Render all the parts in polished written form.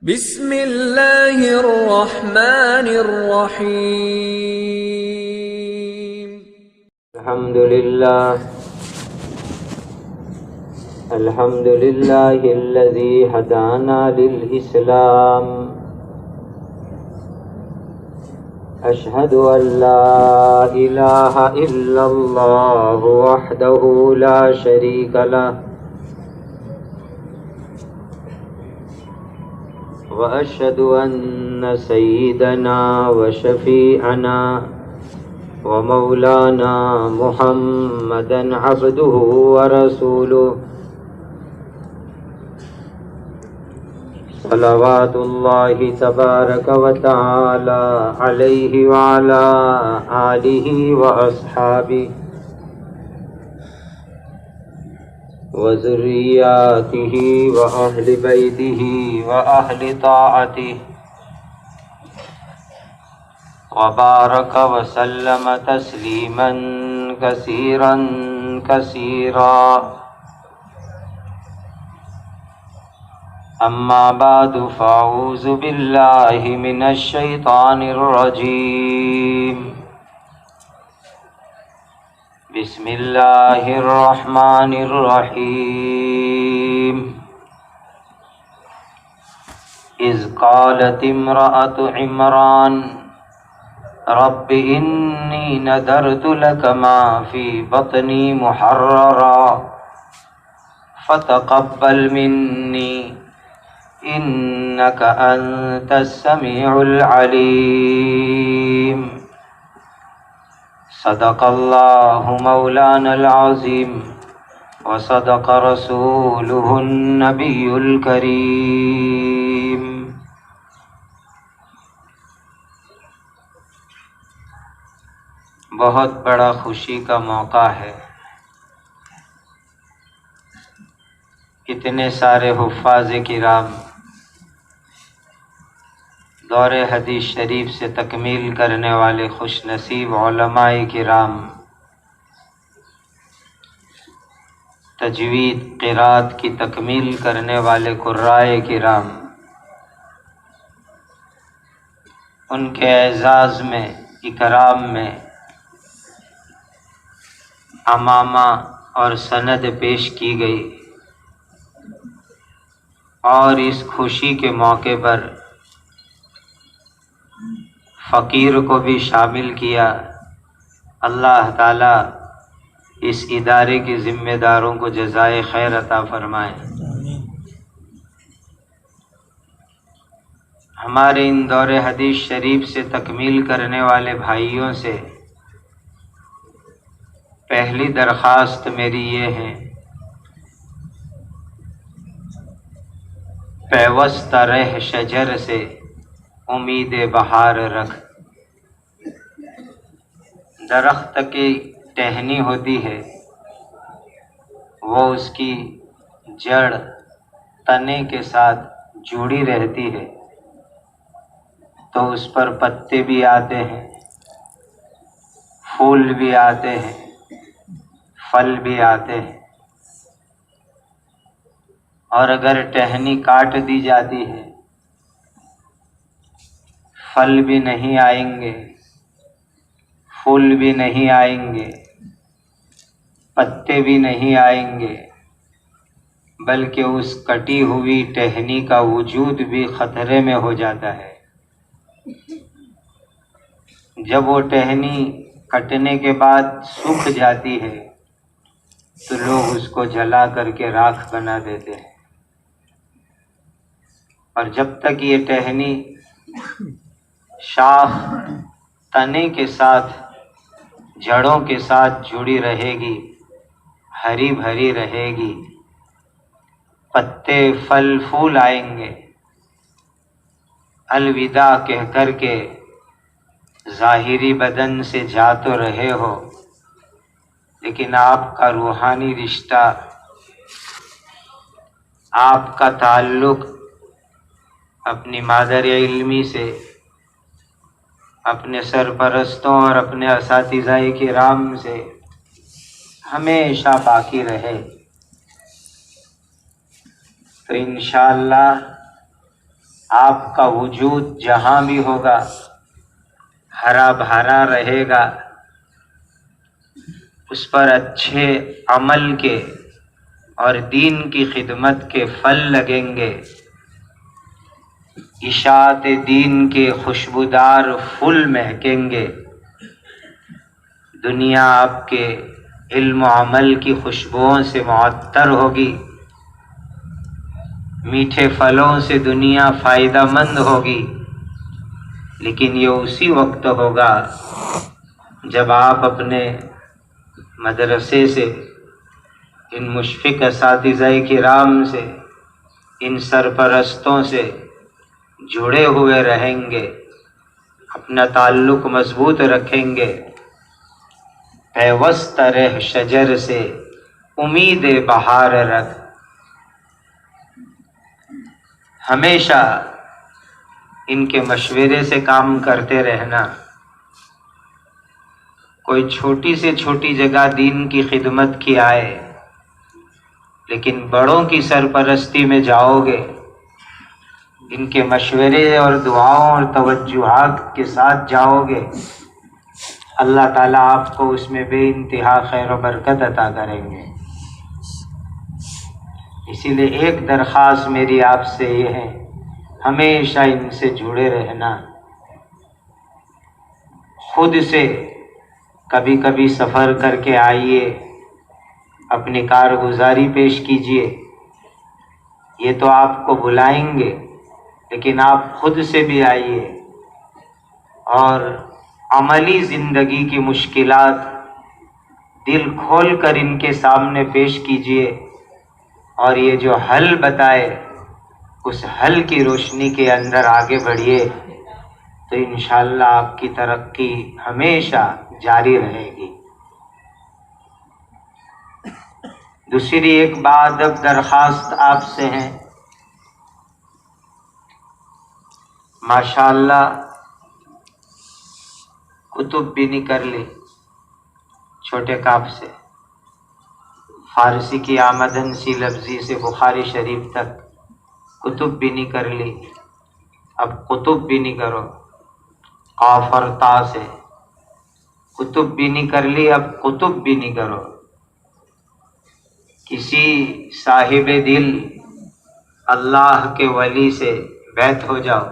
بسم اللہ الرحمن الرحیم۔ الحمد للہ الذی ہدانا للاسلام، اشہد ان لا الہ الا اللہ وحدہ لا شریک لہ، واشہد ان سیدنا وشفیعنا ومولانا محمدا عبدہ ورسولہ، صلوات اللہ تبارک و تعالی علیہ وعلی آلہ واصحابہ وذریاتہ واہل بیتہ واہل طاعتہ، وبارک وسلم تسلیما کثیرا کثیرا۔ اما بعد فاعوذ باللہ من الشیطان الرجیم، بسم اللہ الرحمن الرحیم۔ اذ قالت امرأة عمران رب انی نذرت لک ما فی بطنی محررا فتقبل منی انک انت السمیع العلیم۔ صدق اللہ مولانا العظیم وصدق رسولہ النبی الکریم۔ بہت بڑا خوشی کا موقع ہے، اتنے سارے حفاظ کرام دور حدیث شریف سے تکمیل کرنے والے خوش نصیب علماء کرام، تجوید قرات کی تکمیل کرنے والے قرائے کرام، ان کے اعزاز میں اکرام میں عمامہ اور سند پیش کی گئی، اور اس خوشی کے موقع پر فقیر کو بھی شامل کیا۔ اللہ تعالی اس ادارے کے ذمہ داروں کو جزائے خیر عطا فرمائے۔ ہمارے ان دور حدیث شریف سے تکمیل کرنے والے بھائیوں سے پہلی درخواست میری یہ ہے، پیوست رہ شجر سے امید بہار رکھ۔ درخت کی ٹہنی ہوتی ہے، وہ اس کی جڑ تنے کے ساتھ جڑی رہتی ہے تو اس پر پتے بھی آتے ہیں، پھول بھی آتے ہیں، پھل بھی آتے ہیں، اور اگر ٹہنی کاٹ دی جاتی ہے پھل بھی نہیں آئیں گے، پھول بھی نہیں آئیں گے، پتے بھی نہیں آئیں گے، بلکہ اس کٹی ہوئی ٹہنی کا وجود بھی خطرے میں ہو جاتا ہے۔ جب وہ ٹہنی کٹنے کے بعد سوکھ جاتی ہے تو لوگ اس کو جلا کر کے راکھ بنا دیتے ہیں، اور جب تک یہ ٹہنی شاخ تنے کے ساتھ جڑوں کے ساتھ جڑی رہے گی، ہری بھری رہے گی، پتے پھل پھول آئیں گے، الوداع کہہ کر کے ظاہری بدن سے جا تو رہے ہو، لیکن آپ کا روحانی رشتہ، آپ کا تعلق اپنی مادر علمی سے، اپنے سرپرستوں اور اپنے اساتذہ کرام سے ہمیشہ باقی رہے تو انشاءاللہ آپ کا وجود جہاں بھی ہوگا ہرا بھرا رہے گا، اس پر اچھے عمل کے اور دین کی خدمت کے پھل لگیں گے، اشاعت دین کے خوشبودار پھول مہکیں گے، دنیا آپ کے علم و عمل کی خوشبوؤں سے معطر ہوگی، میٹھے پھلوں سے دنیا فائدہ مند ہوگی، لیکن یہ اسی وقت ہوگا جب آپ اپنے مدرسے سے، ان مشفق اساتذہ کرام سے، ان سرپرستوں سے جڑے ہوئے رہیں گے، اپنا تعلق مضبوط رکھیں گے، پیوست رہ شجر سے امید بہار رکھ، ہمیشہ ان کے مشورے سے کام کرتے رہنا۔ کوئی چھوٹی سے چھوٹی جگہ دین کی خدمت کی آئے، لیکن بڑوں کی سرپرستی میں جاؤ گے، ان کے مشورے اور دعاؤں اور توجہات کے ساتھ جاؤ گے، اللہ تعالیٰ آپ کو اس میں بے انتہا خیر و برکت عطا کریں گے۔ اسی لیے ایک درخواست میری آپ سے یہ ہے، ہمیشہ ان سے جڑے رہنا، خود سے کبھی کبھی سفر کر کے آئیے، اپنی کارگزاری پیش کیجیے، یہ تو آپ کو بلائیں گے، لیکن آپ خود سے بھی آئیے اور عملی زندگی کی مشکلات دل کھول کر ان کے سامنے پیش کیجیے، اور یہ جو حل بتائے اس حل کی روشنی کے اندر آگے بڑھیے، تو انشاءاللہ آپ کی ترقی ہمیشہ جاری رہے گی۔ دوسری ایک بات اب درخواست آپ سے ہے، ماشاءاللہ کتب بینی کر لی چھوٹے کاف سے، فارسی کی آمدن سی لفظی سے بخاری شریف تک کتب بینی کر لی، اب کتب بینی کرو، قاف اور تا سے کتب بینی کر لی، اب کتب بینی کرو۔ کسی صاحب دل اللہ کے ولی سے بیعت ہو جاؤ،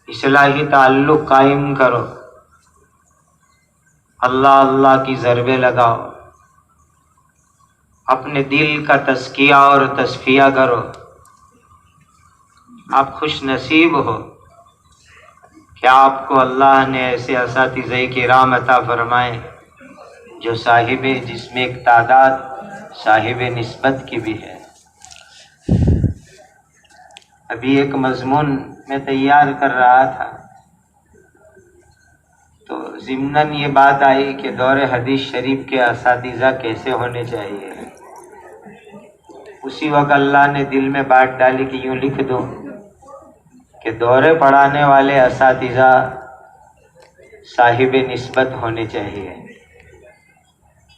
اصلاحی تعلق قائم کرو، اللہ اللہ کی ضربیں لگاؤ، اپنے دل کا تزکیہ اور تصفیہ کرو۔ آپ خوش نصیب ہو کہ آپ کو اللہ نے ایسے اساتذہ کرام عطا فرمائے جو صاحب، جس میں ایک تعداد صاحب نسبت کی بھی ہے۔ ابھی ایک مضمون میں تیار کر رہا تھا تو ضمناً یہ بات آئی کہ دور حدیث شریف کے اساتذہ کیسے ہونے چاہیے۔ اسی وقت اللہ نے دل میں بات ڈالی کہ یوں لکھ دو کہ دورے پڑھانے والے اساتذہ صاحب نسبت ہونے چاہیے،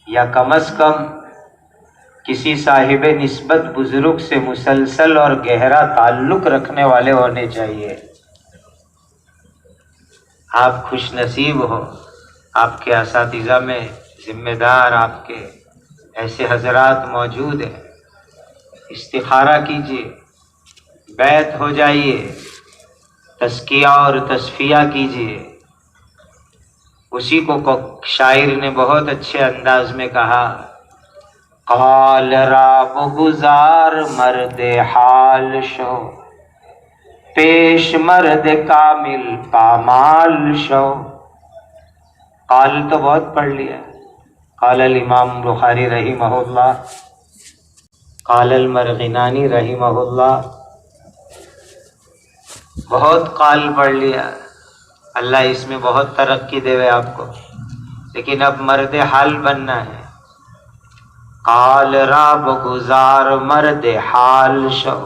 یا کم از کم کسی صاحب نسبت بزرگ سے مسلسل اور گہرا تعلق رکھنے والے ہونے چاہیے۔ آپ خوش نصیب ہو، آپ کے اساتذہ میں ذمہ دار آپ کے ایسے حضرات موجود ہیں۔ استخارہ کیجیے، بیعت ہو جائیے، تزکیہ اور تصفیہ کیجیے۔ اسی کو شاعر نے بہت اچھے انداز میں کہا، قال را بگزار مرد حال شو، پیش مرد کامل پامال شو۔ قال تو بہت پڑھ لیا، قال الامام بخاری رحمہ اللہ، قال المرغنانی رحمہ اللہ، بہت قال پڑھ لیا، اللہ اس میں بہت ترقی دے گا آپ کو، لیکن اب مرد حال بننا ہے۔ قال را بگزار مرد حال شو،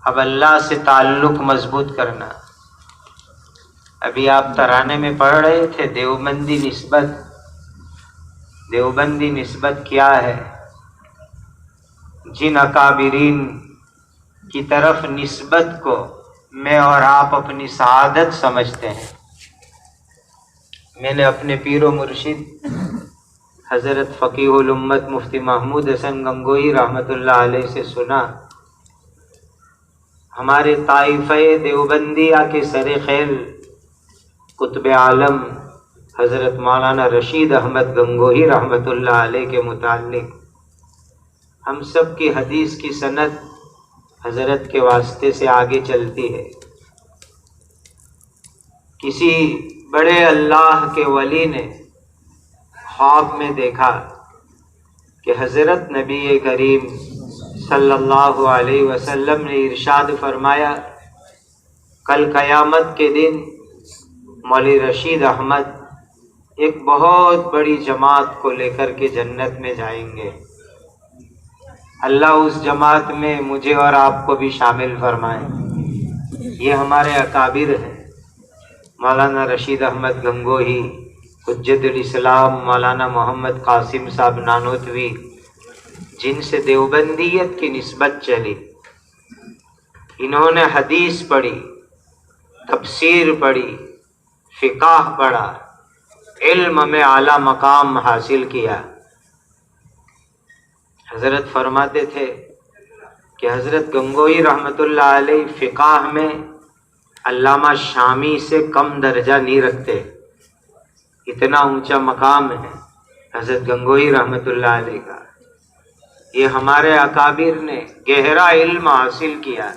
اب اللہ سے تعلق مضبوط کرنا۔ ابھی آپ ترانے میں پڑھ رہے تھے دیوبندی نسبت۔ دیوبندی نسبت کیا ہے؟ جن اکابرین کی طرف نسبت کو میں اور آپ اپنی سعادت سمجھتے ہیں۔ میں نے اپنے پیر و مرشد حضرت فقیہ الامت مفتی محمود حسن گنگوہی رحمۃ اللہ علیہ سے سنا، ہمارے طائفہ دیوبندیہ کے سر خیل قطب عالم حضرت مولانا رشید احمد گنگوہی رحمۃ اللہ علیہ کے متعلق ہم سب کی حدیث کی سند حضرت کے واسطے سے آگے چلتی ہے۔ کسی بڑے اللہ کے ولی نے خواب میں دیکھا کہ حضرت نبی کریم صلی اللہ علیہ وسلم نے ارشاد فرمایا، کل قیامت کے دن مولوی رشید احمد ایک بہت بڑی جماعت کو لے کر کے جنت میں جائیں گے، اللہ اس جماعت میں مجھے اور آپ کو بھی شامل فرمائے۔ یہ ہمارے اکابر ہیں، مولانا رشید احمد گنگوہی، حجت الاسلام مولانا محمد قاسم صاحب نانوتوی، جن سے دیوبندیت کی نسبت چلی۔ انہوں نے حدیث پڑھی، تفسیر پڑھی، فقہ پڑھا، علم میں اعلیٰ مقام حاصل کیا۔ حضرت فرماتے تھے کہ حضرت گنگوہی رحمۃ اللہ علیہ فقہ میں علامہ شامی سے کم درجہ نہیں رکھتے، اتنا اونچا مقام ہے حضرت گنگوہی رحمۃ اللہ علیہ کا۔ یہ ہمارے اکابر نے گہرا علم حاصل کیا،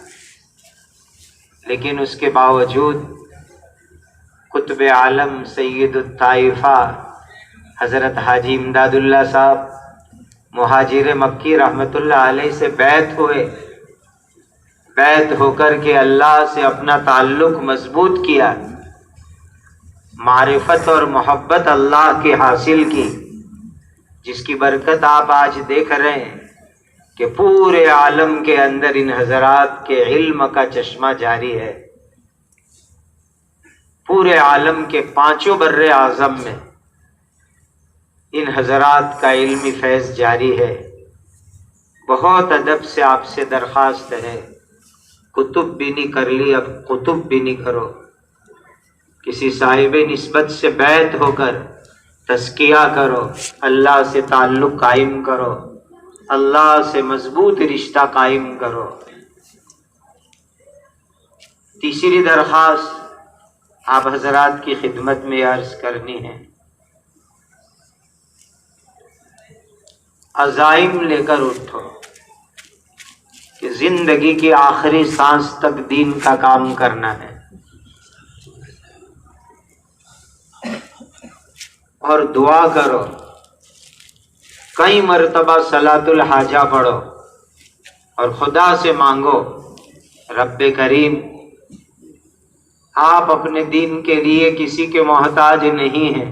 لیکن اس کے باوجود قطب عالم سید الطائفہ حضرت حاجی امداد اللہ صاحب مہاجر مکی رحمۃ اللہ علیہ سے بیعت ہوئے، بیعت ہو کر کے اللہ سے اپنا تعلق مضبوط کیا، معرفت اور محبت اللہ کی حاصل کی، جس کی برکت آپ آج دیکھ رہے ہیں کہ پورے عالم کے اندر ان حضرات کے علم کا چشمہ جاری ہے۔ پورے عالم کے 5 بر اعظم میں ان حضرات کا علمی فیض جاری ہے۔ بہت ادب سے آپ سے درخواست ہے، کتب بھی نہیں کر لی، اب قطب بھی نہیں کرو، کسی صاحب نسبت سے بیعت ہو کر تزکیہ کرو، اللہ سے تعلق قائم کرو، اللہ سے مضبوط رشتہ قائم کرو۔ تیسری درخواست آپ حضرات کی خدمت میں عرض کرنی ہے، عزائم لے کر اٹھو کہ زندگی کی آخری سانس تک دین کا کام کرنا ہے، اور دعا کرو، کئی مرتبہ صلاۃ الحاجہ پڑھو اور خدا سے مانگو، رب کریم آپ اپنے دین کے لیے کسی کے محتاج نہیں ہیں،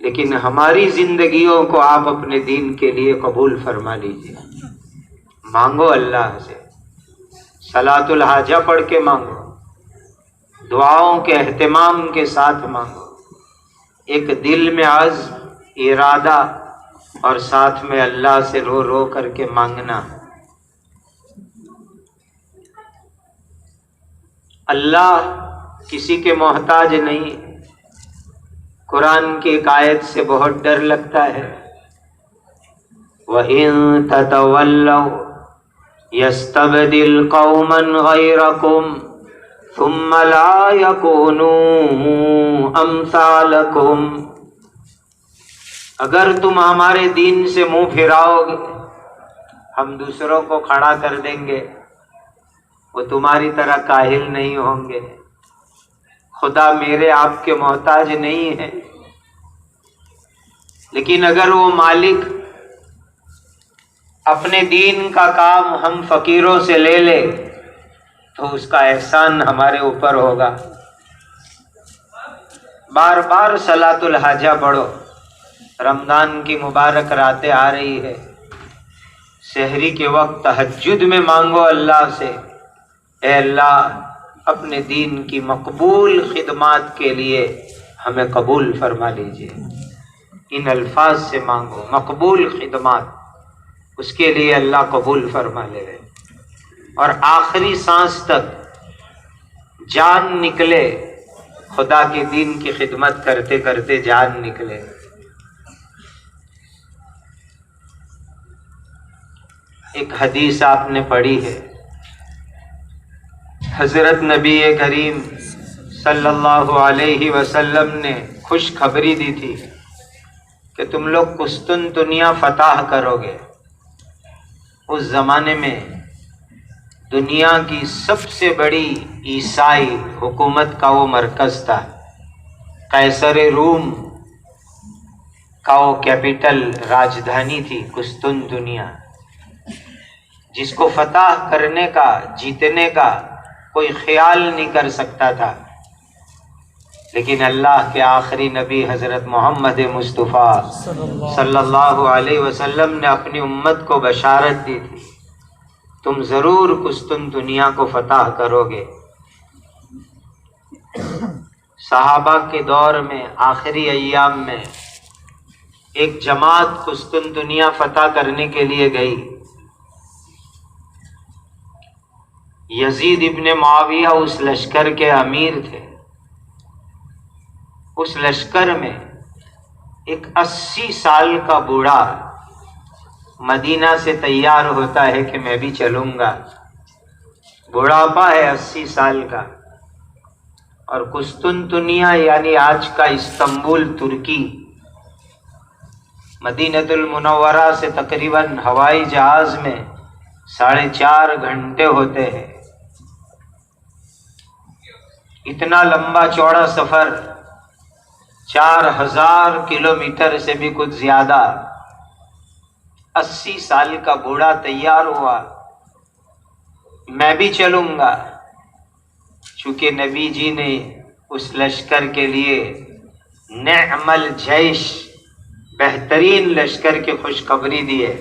لیکن ہماری زندگیوں کو آپ اپنے دین کے لیے قبول فرما لیجیے۔ مانگو اللہ سے، صلاۃ الحاجہ پڑھ کے مانگو، دعاؤں کے اہتمام کے ساتھ مانگو، ایک دل میں عزم، ارادہ اور ساتھ میں اللہ سے رو رو کر کے مانگنا۔ اللہ کسی کے محتاج نہیں۔ قرآن کی ایک آیت سے بہت ڈر لگتا ہے، وَإِن تَتَوَلَّوْا يَسْتَبْدِلْ قَوْمًا غَيْرَكُمْ ثُمَّ لَا يَكُونُوا أَمْثَالَكُمْ۔ اگر تم ہمارے دین سے منہ پھراؤ گے، ہم دوسروں کو کھڑا کر دیں گے، وہ تمہاری طرح کاہل نہیں ہوں گے۔ خدا میرے آپ کے محتاج نہیں ہے، لیکن اگر وہ مالک اپنے دین کا کام ہم فقیروں سے لے لے تو اس کا احسان ہمارے اوپر ہوگا۔ بار بار صلاۃ الحاجہ پڑھو، رمضان کی مبارک راتیں آ رہی ہے، سحری کے وقت تہجد میں مانگو اللہ سے، اے اللہ اپنے دین کی مقبول خدمات کے لیے ہمیں قبول فرما لیجیے۔ ان الفاظ سے مانگو، مقبول خدمات، اس کے لیے اللہ قبول فرما لے۔ اور آخری سانس تک جان نکلے، خدا کے دین کی خدمت کرتے کرتے جان نکلے۔ ایک حدیث آپ نے پڑھی ہے، حضرت نبی کریم صلی اللہ علیہ وسلم نے خوشخبری دی تھی کہ تم لوگ قسطنطنیہ فتح کرو گے۔ اس زمانے میں دنیا کی سب سے بڑی عیسائی حکومت کا وہ مرکز تھا، قیصر روم کا وہ کیپٹل راجدھانی تھی قسطنطنیہ، جس کو فتح کرنے کا، جیتنے کا کوئی خیال نہیں کر سکتا تھا، لیکن اللہ کے آخری نبی حضرت محمد مصطفیٰ صلی اللہ علیہ وسلم نے اپنی امت کو بشارت دی تھی، تم ضرور قسطنطنیہ کو فتح کرو گے۔ صحابہ کے دور میں آخری ایام میں ایک جماعت قسطنطنیہ فتح کرنے کے لیے گئی۔ یزید ابن معاویہ اس لشکر کے امیر تھے۔ اس لشکر میں ایک 80 سال کا بوڑھا مدینہ سے تیار ہوتا ہے کہ میں بھی چلوں گا۔ بڑھاپا ہے 80 سال کا، اور قسطنطنیہ یعنی آج کا استنبول ترکی، مدینہ المنورہ سے تقریباً ہوائی جہاز میں 4.5 گھنٹے ہوتے ہیں۔ اتنا لمبا چوڑا سفر، 4000 کلومیٹر سے بھی کچھ زیادہ۔ 80 سال کا بوڑھا تیار ہوا، میں بھی چلوں گا، چونکہ نبی جی نے اس لشکر کے لیے نعم الجیش، بہترین لشکر کی خوشخبری دی ہے۔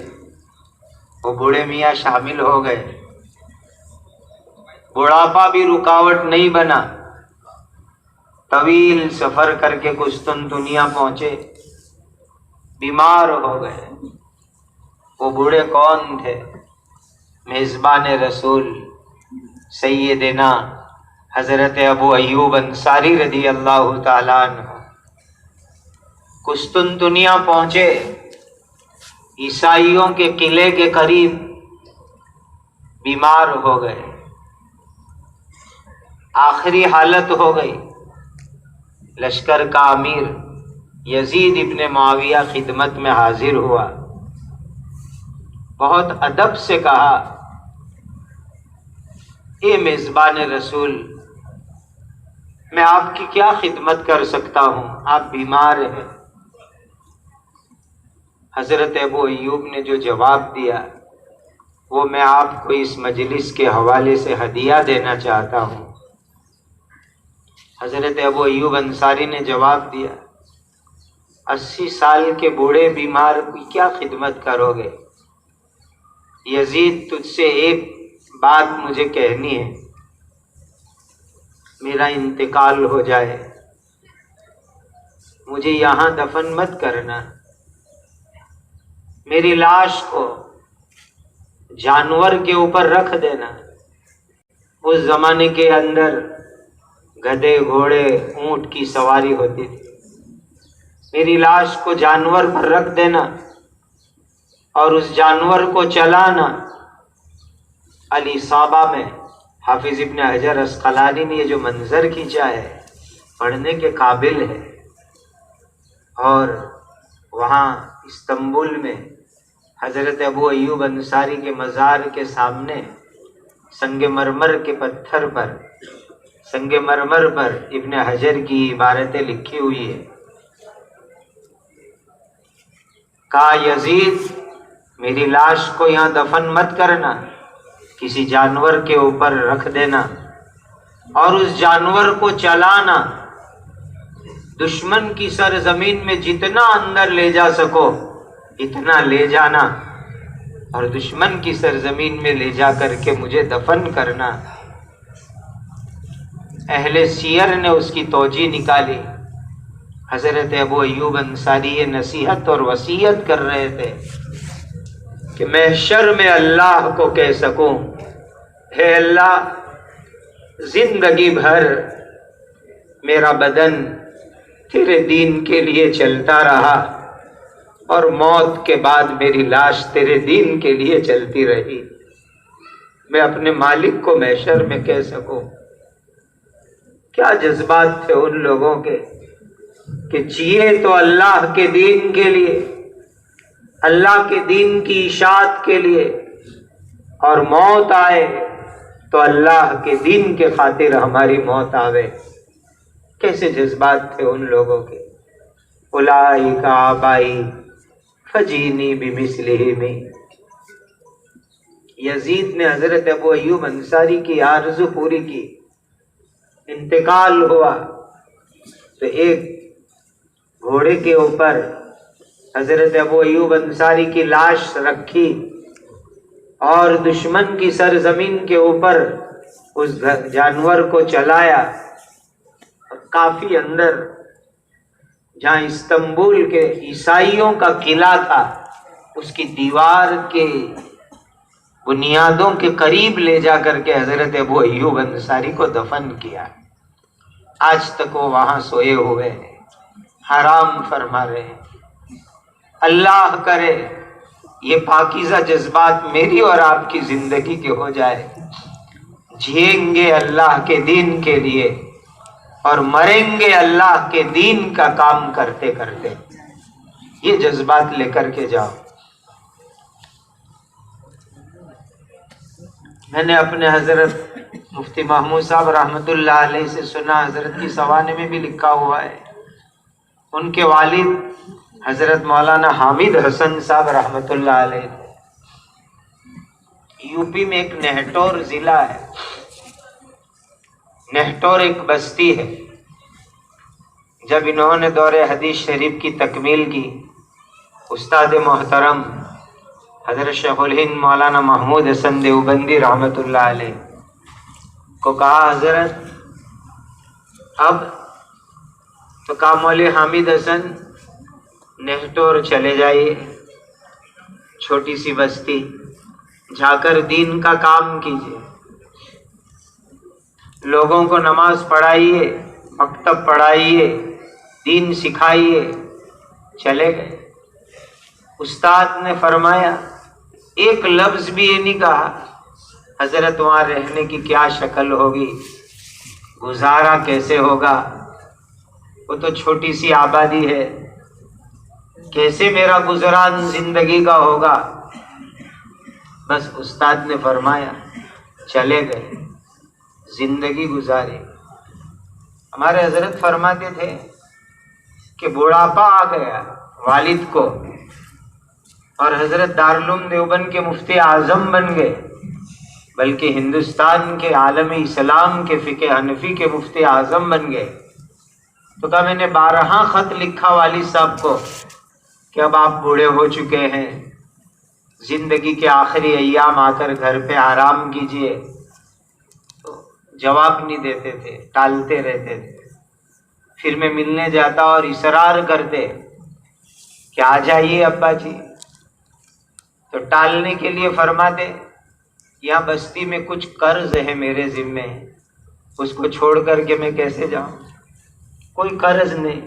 وہ بوڑھے میاں شامل ہو گئے۔ بڑھاپا بھی رکاوٹ نہیں بنا، طویل سفر کر کے قسطنطنیہ پہنچے، بیمار ہو گئے۔ وہ بوڑھے کون تھے؟ میزبان رسول سیدنا حضرت ابو ایوب انصاری رضی اللہ تعالیٰ عنہ قسطنطنیہ پہنچے، عیسائیوں کے قلعے کے قریب بیمار ہو گئے، آخری حالت ہو گئی۔ لشکر کا امیر یزید ابن معاویہ خدمت میں حاضر ہوا، بہت ادب سے کہا، اے میزبان رسول، میں آپ کی کیا خدمت کر سکتا ہوں؟ آپ بیمار ہیں۔ حضرت ابو ایوب نے جو جواب دیا وہ میں آپ کو اس مجلس کے حوالے سے ہدیہ دینا چاہتا ہوں۔ حضرت ابو ایوب انصاری نے جواب دیا، 80 سال کے بوڑھے بیمار کی کیا خدمت کرو گے؟ یزید، تجھ سے ایک بات مجھے کہنی ہے، میرا انتقال ہو جائے، مجھے یہاں دفن مت کرنا، میری لاش کو جانور کے اوپر رکھ دینا۔ اس زمانے کے اندر گدھے، گھوڑے، اونٹ کی سواری ہوتی تھی، میری لاش کو جانور پر رکھ دینا اور اس جانور کو چلانا۔ الاصابہ میں حافظ ابن حجر عسقلانی نے یہ جو منظر کھینچا ہے پڑھنے کے قابل ہے۔ اور وہاں استنبول میں حضرت ابو ایوب انصاری کے مزار کے سامنے سنگ مرمر کے پتھر پر، سنگ مرمر پر ابن حجر کی عبارتیں لکھی ہوئی ہے۔ کہا، یزید، میری لاش کو یہاں دفن مت کرنا، کسی جانور کے اوپر رکھ دینا اور اس جانور کو چلانا، دشمن کی سرزمین میں جتنا اندر لے جا سکو اتنا لے جانا، اور دشمن کی سرزمین میں لے جا کر کے مجھے دفن کرنا۔ اہل سیر نے اس کی توجیہ نکالی۔ حضرت ابو ایوب انصاری یہ نصیحت اور وصیت کر رہے تھے کہ محشر میں اللہ کو کہہ سکوں، ہے اللہ زندگی بھر میرا بدن تیرے دین کے لیے چلتا رہا اور موت کے بعد میری لاش تیرے دین کے لیے چلتی رہی، میں اپنے مالک کو محشر میں کہہ سکوں؟ کیا جذبات تھے ان لوگوں کے کہ جیے تو اللہ کے دین کے لیے، اللہ کے دین کی اشاعت کے لیے، اور موت آئے تو اللہ کے دین کے خاطر ہماری موت آوے۔ کیسے جذبات تھے ان لوگوں کے۔ اولئک آبائی فجینی بمثلہم۔ یزید نے حضرت ابو ایوب انصاری کی آرزو پوری کی، انتقال ہوا تو ایک گھوڑے کے اوپر حضرت ابو ایوب انصاری کی لاش رکھی اور دشمن کی سرزمین کے اوپر اس جانور کو چلایا۔ کافی اندر جہاں استنبول کے عیسائیوں کا قلعہ تھا، اس کی دیوار کے بنیادوں کے قریب لے جا کر کے حضرت ابو ایوب انصاری کو دفن کیا۔ آج تک وہ وہاں سوئے ہوئے ہیں، حرام فرما رہے ہیں۔ اللہ کرے یہ پاکیزہ جذبات میری اور آپ کی زندگی کے ہو جائے، جیئیں گے اللہ کے دین کے لیے اور مریں گے اللہ کے دین کا کام کرتے کرتے۔ یہ جذبات لے کر کے جاؤ۔ میں نے اپنے حضرت مفتی محمود صاحب رحمۃ اللہ علیہ سے سنا، حضرت کی سوانح میں بھی لکھا ہوا ہے، ان کے والد حضرت مولانا حامد حسن صاحب رحمۃ اللہ علیہ، یو پی میں ایک نہٹور ضلع ہے، نہٹور ایک بستی ہے۔ جب انہوں نے دور حدیث شریف کی تکمیل کی، استاد محترم حضرت شیخ الہند مولانا محمود حسن دیوبندی رحمۃ اللہ علیہ کو کہا، حضرت اب تو کہا مولوی حامد حسن نہٹور چلے جائیے، چھوٹی سی بستی، جا کر دین کا کام کیجیے، لوگوں کو نماز پڑھائیے، مکتب پڑھائیے، دین سکھائیے۔ چلے گئے۔ استاد نے فرمایا، ایک لفظ بھی یہ نہیں کہا حضرت وہاں رہنے کی کیا شکل ہوگی، گزارا کیسے ہوگا، وہ تو چھوٹی سی آبادی ہے، کیسے میرا گزران زندگی کا ہوگا۔ بس استاد نے فرمایا، چلے گئے، زندگی گزاری۔ ہمارے حضرت فرماتے تھے کہ بڑھاپا آ گیا والد کو، اور حضرت دارالعلوم دیوبند کے مفتی اعظم بن گئے، بلکہ ہندوستان کے عالم اسلام کے فقہ حنفی کے مفتی اعظم بن گئے۔ تو کہا میں نے 12 خط لکھا والد صاحب کو کہ اب آپ بوڑھے ہو چکے ہیں، زندگی کے آخری ایام آ کر گھر پہ آرام کیجئے۔ تو جواب نہیں دیتے تھے، ٹالتے رہتے تھے۔ پھر میں ملنے جاتا اور اصرار کرتے کہ آ جائیے ابا جی، تو ٹالنے کے لیے فرماتے، یہاں بستی میں کچھ قرض ہے میرے ذمے، اس کو چھوڑ کر کے میں کیسے جاؤں؟ کوئی قرض نہیں،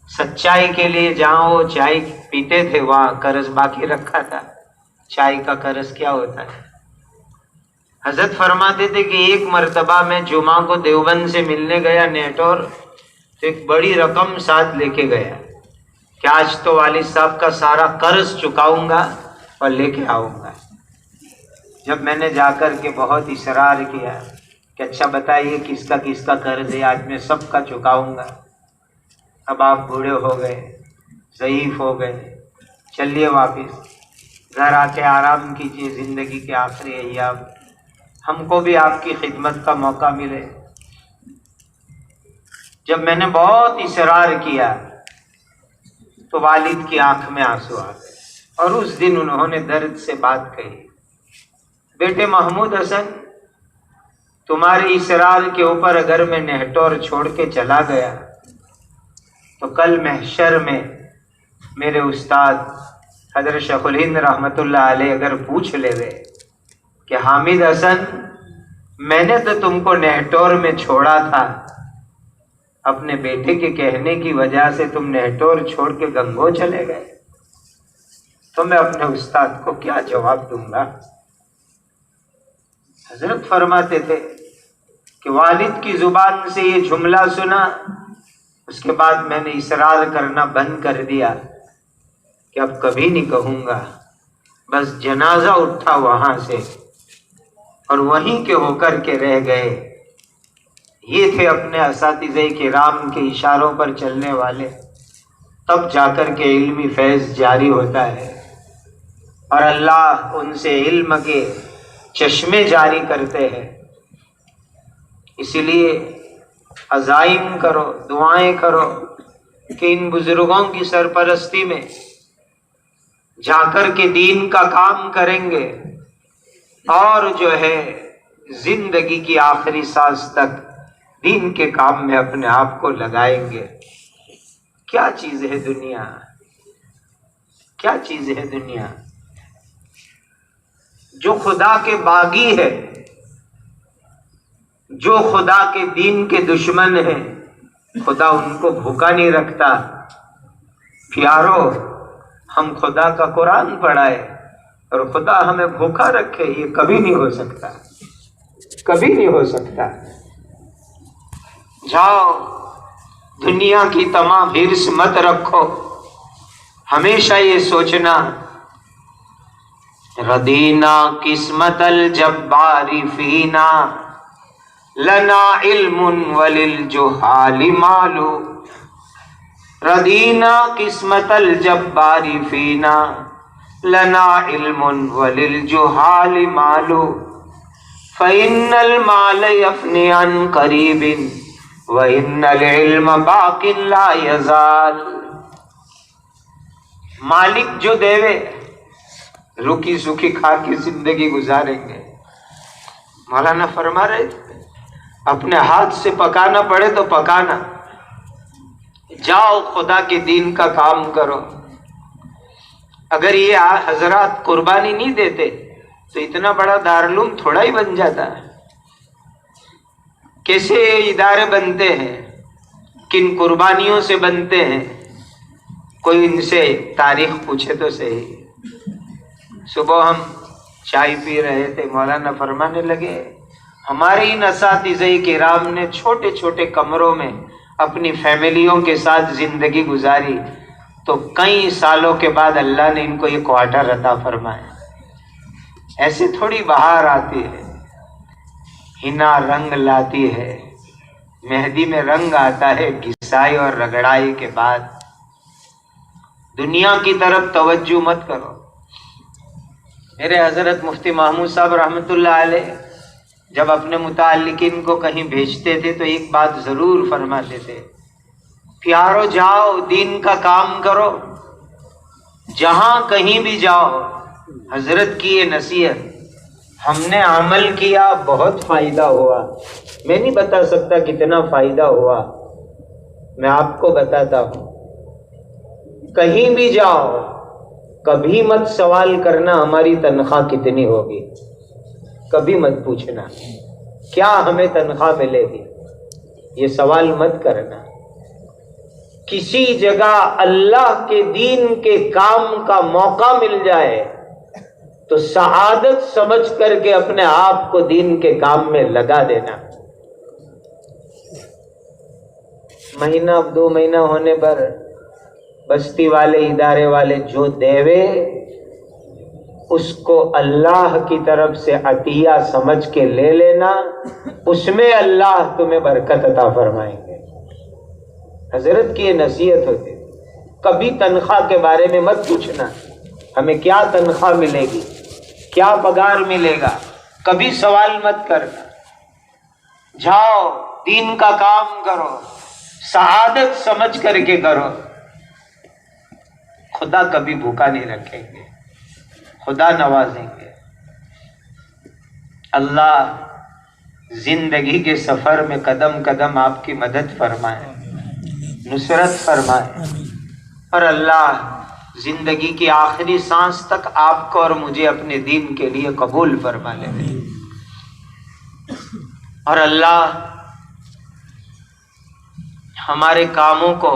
سچائی کے لیے جہاں وہ چائے پیتے تھے وہاں قرض باقی رکھا تھا۔ چائے کا قرض کیا ہوتا ہے؟ حضرت فرماتے تھے کہ ایک مرتبہ میں جمعہ کو دیوبند سے ملنے گیا نہٹور، تو ایک بڑی رقم ساتھ لے کے گیا کہ آج تو والد صاحب کا سارا قرض چکاؤں گا اور لے کے آؤں گا۔ جب میں نے جا کر کے بہت اصرار کیا کہ اچھا بتائیے کس کا قرض ہے، آج میں سب کا چکاؤں گا۔ اب آپ بوڑھے ہو گئے، ضعیف ہو گئے، چلیے واپس گھر آ کے آرام کیجیے، زندگی کے آخری ایام، ہم کو بھی آپ کی خدمت کا موقع ملے۔ جب میں نے بہت اصرار کیا تو والد کی آنکھ میں آنسو آ گئے، اور اس دن انہوں نے درد سے بات کہی، بیٹے محمود حسن، تمہارے اصرار کے اوپر اگر میں نہٹور چھوڑ کے چلا گیا تو کل محشر میں میرے استاد حضرت شیخ الہند رحمۃ اللہ علیہ اگر پوچھ لے گئے کہ حامد حسن میں نے تو تم کو نہٹور میں چھوڑا تھا، اپنے بیٹے کے کہنے کی وجہ سے تم نہٹور چھوڑ کے گنگو چلے گئے، تو میں اپنے استاد کو کیا جواب دوں گا؟ حضرت فرماتے تھے کہ والد کی زبان سے یہ جملہ سنا، اس کے بعد میں نے اصرار کرنا بند کر دیا کہ اب کبھی نہیں کہوں گا۔ بس جنازہ اٹھا وہاں سے اور وہیں کے ہو کر کے رہ گئے۔ یہ تھے اپنے اساتذہ کرام کے اشاروں پر چلنے والے، تب جا کر کے علمی فیض جاری ہوتا ہے اور اللہ ان سے علم کے چشمے جاری کرتے ہیں۔ اسی لیے عزائم کرو، دعائیں کرو کہ ان بزرگوں کی سرپرستی میں جا کر کے دین کا کام کریں گے اور جو ہے زندگی کی آخری سانس تک دین کے کام میں اپنے آپ کو لگائیں گے۔ کیا چیز ہے دنیا، کیا چیز ہے دنیا؟ جو خدا کے باغی ہے، جو خدا کے دین کے دشمن ہیں، خدا ان کو بھوکا نہیں رکھتا۔ پیارو، ہم خدا کا قرآن پڑھائے اور خدا ہمیں بھوکا رکھے، یہ کبھی نہیں ہو سکتا، کبھی نہیں ہو سکتا۔ جاؤ، دنیا کی تمام ہرس مت رکھو، ہمیشہ یہ سوچنا ردینا قسمت الجبار فینا لنا علم وللجہال مال، ردینا قسمت الجبار فینا لنا علم وللجہال مال، فإن المال يفني عن قریب وإن العلم باق لا يزال۔ مالک جو دیوے روکی سوکھی کھا کے زندگی گزاریں گے۔ مولانا فرما رہے تھے اپنے ہاتھ سے پکانا پڑے تو پکانا، جاؤ خدا کے دین کا کام کرو۔ اگر یہ حضرات قربانی نہیں دیتے تو اتنا بڑا دارالعلوم تھوڑا ہی بن جاتا ہے۔ کیسے ادارے بنتے ہیں، کن قربانیوں سے بنتے ہیں، کوئی ان سے تاریخ پوچھے تو صحیح۔ صبح ہم چائے پی رہے تھے، مولانا فرمانے لگے ہمارے ان اساتذہ کرام نے چھوٹے چھوٹے کمروں میں اپنی فیملیوں کے ساتھ زندگی گزاری، تو کئی سالوں کے بعد اللہ نے ان کو یہ کوارٹر عطا فرمایا۔ ایسے تھوڑی بہار آتی ہے، ہنا رنگ لاتی ہے، مہندی میں رنگ آتا ہے گھسائی اور رگڑائی کے بعد۔ دنیا کی طرف توجہ مت کرو۔ میرے حضرت مفتی محمود صاحب رحمۃ اللہ علیہ جب اپنے متعلقین کو کہیں بھیجتے تھے تو ایک بات ضرور فرماتے تھے، پیارو جاؤ دین کا کام کرو، جہاں کہیں بھی جاؤ۔ حضرت کی یہ نصیحت ہم نے عمل کیا، بہت فائدہ ہوا۔ میں نہیں بتا سکتا کتنا فائدہ ہوا، میں آپ کو بتاتا ہوں۔ کہیں بھی جاؤ کبھی مت سوال کرنا ہماری تنخواہ کتنی ہوگی، کبھی مت پوچھنا کیا ہمیں تنخواہ ملے گی، یہ سوال مت کرنا۔ کسی جگہ اللہ کے دین کے کام کا موقع مل جائے تو سعادت سمجھ کر کے اپنے آپ کو دین کے کام میں لگا دینا۔ مہینہ 2 مہینہ ہونے پر بستی والے ادارے والے جو دیوے اس کو اللہ کی طرف سے عطیہ سمجھ کے لے لینا، اس میں اللہ تمہیں برکت عطا فرمائیں گے۔ حضرت کی یہ نصیحت ہوتی، کبھی تنخواہ کے بارے میں مت پوچھنا ہمیں کیا تنخواہ ملے گی، کیا پگار ملے گا، کبھی سوال مت کرنا۔ جاؤ دین کا کام کرو، سعادت سمجھ کر کے کرو، خدا کبھی بھوکا نہیں رکھیں گے، خدا نوازیں گے۔ اللہ زندگی کے سفر میں قدم قدم آپ کی مدد فرمائے، نصرت فرمائے، اور اللہ زندگی کی آخری سانس تک آپ کو اور مجھے اپنے دین کے لیے قبول فرما لے۔ اور اللہ ہمارے کاموں کو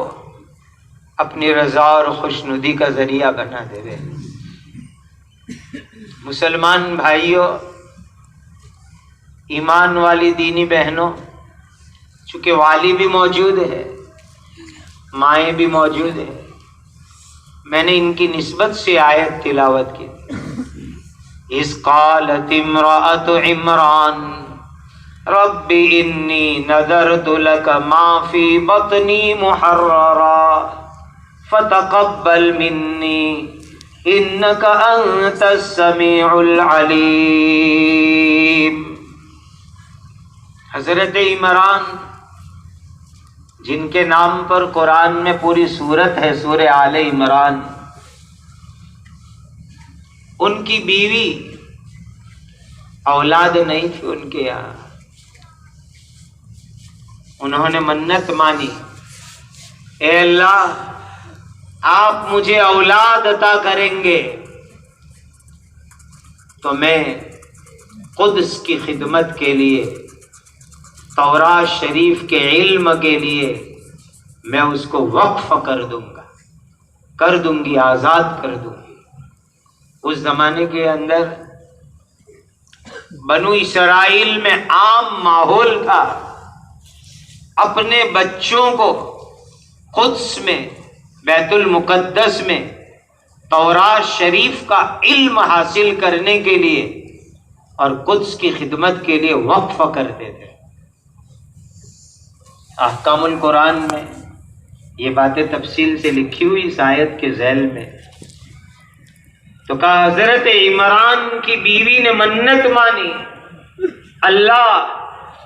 اپنی رضا اور خوشنودی کا ذریعہ بنا دے رہے۔ مسلمان بھائیوں، ایمان والی دینی بہنوں، چونکہ والی بھی موجود ہے، مائیں بھی موجود ہیں، میں نے ان کی نسبت سے آیت تلاوت کی۔ اذ قالت امرأة عمران رب انی نذرت لك ما فی بطنی محررا فتقبل منی انک انت السمیع العلیم۔ حضرت عمران جن کے نام پر قرآن میں پوری سورت ہے، سورہ آل عمران، ان کی بیوی اولاد نہیں تھی ان کے یہاں، انہوں نے منت مانی، اے اللہ آپ مجھے اولاد عطا کریں گے تو میں قدس کی خدمت کے لیے، تورات شریف کے علم کے لیے میں اس کو وقف کر دوں گی، آزاد کر دوں گی۔ اس زمانے کے اندر بنو اسرائیل میں عام ماحول تھا اپنے بچوں کو قدس میں، بیت المقدس میں تورات شریف کا علم حاصل کرنے کے لیے اور قدس کی خدمت کے لیے وقف کرتے تھے۔ احکام القرآن میں یہ باتیں تفصیل سے لکھی ہوئی اس آیت کے ذیل میں۔ تو کہا حضرت عمران کی بیوی نے منت مانی، اللہ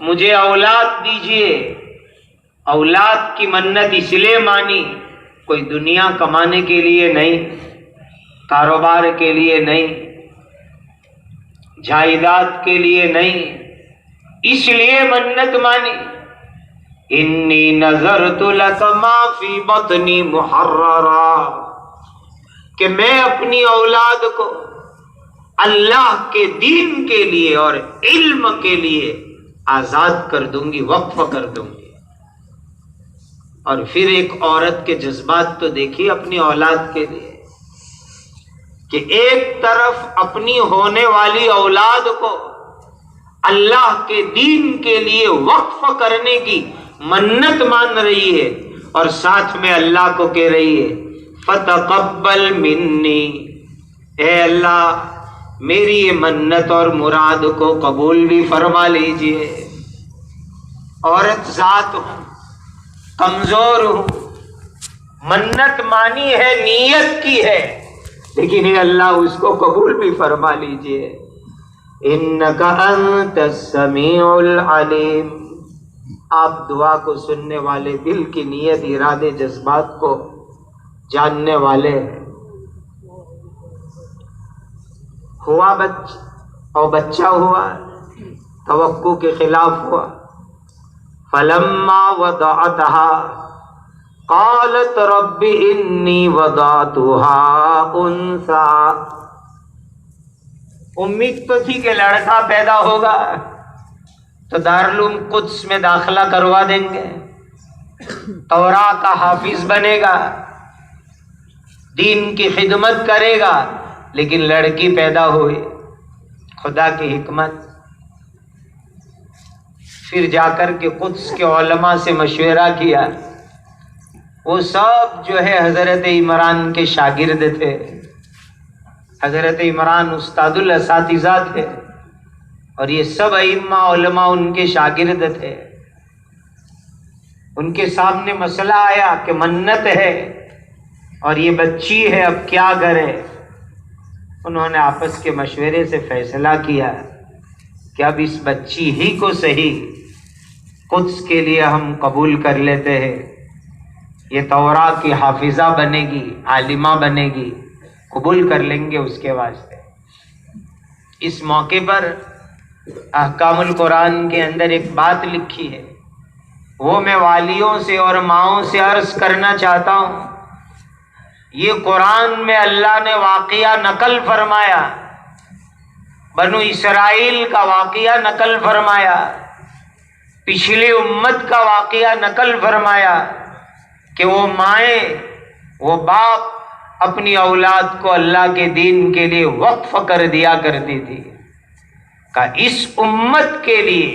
مجھے اولاد دیجئے۔ اولاد کی منت اس لیے مانی، کوئی دنیا کمانے کے لیے نہیں، کاروبار کے لیے نہیں، جائیداد کے لیے نہیں، اس لیے منت مانی، انی نذرت لک ما فی بطنی محررا، کہ میں اپنی اولاد کو اللہ کے دین کے لیے اور علم کے لیے آزاد کر دوں گی، وقف کر دوں گی۔ اور پھر ایک عورت کے جذبات تو دیکھیے اپنی اولاد کے لیے، کہ ایک طرف اپنی ہونے والی اولاد کو اللہ کے دین کے لیے وقف کرنے کی منت مان رہی ہے، اور ساتھ میں اللہ کو کہہ رہی ہے فتقبل منی، اے اللہ میری یہ منت اور مراد کو قبول بھی فرما لیجئے۔ عورت ذات ہوں، کمزور ہوں، منت مانی ہے، نیت کی ہے، لیکن اے اللہ اس کو قبول بھی فرما لیجئے۔ انک انت السمیع العلیم، آپ دعا کو سننے والے، دل کی نیت، ارادے، جذبات کو جاننے والے ہیں۔ ہوا بچہ ہوا، توقع کے خلاف ہوا۔ فلما وضعتها قالت رب انی وضعتها انثى، امید تو تھی کہ لڑکا پیدا ہوگا تو دارالعلوم قدس میں داخلہ کروا دیں گے، تورات کا حافظ بنے گا، دین کی خدمت کرے گا، لیکن لڑکی پیدا ہوئی، خدا کی حکمت۔ پھر جا کر کے قدس کے علماء سے مشورہ کیا، وہ سب جو ہے حضرت عمران کے شاگرد تھے، حضرت عمران استاد الاساتذہ تھے، اور یہ سب ائمہ علماء ان کے شاگرد تھے۔ ان کے سامنے مسئلہ آیا کہ منت ہے اور یہ بچی ہے، اب کیا کرے؟ انہوں نے آپس کے مشورے سے فیصلہ کیا کہ اب اس بچی ہی کو صحیح قدس کے لیے ہم قبول کر لیتے ہیں، یہ تورات کی حافظہ بنے گی، عالمہ بنے گی، قبول کر لیں گے اس کے واسطے۔ اس موقع پر احکام القرآن کے اندر ایک بات لکھی ہے، وہ میں والیوں سے اور ماؤں سے عرض کرنا چاہتا ہوں۔ یہ قرآن میں اللہ نے واقعہ نقل فرمایا، بنو اسرائیل کا واقعہ نقل فرمایا پچھلی امت کا واقعہ نقل فرمایا کہ وہ مائیں، وہ باپ اپنی اولاد کو اللہ کے دین کے لیے وقف کر دیا کرتی تھی. کہ اس امت کے لیے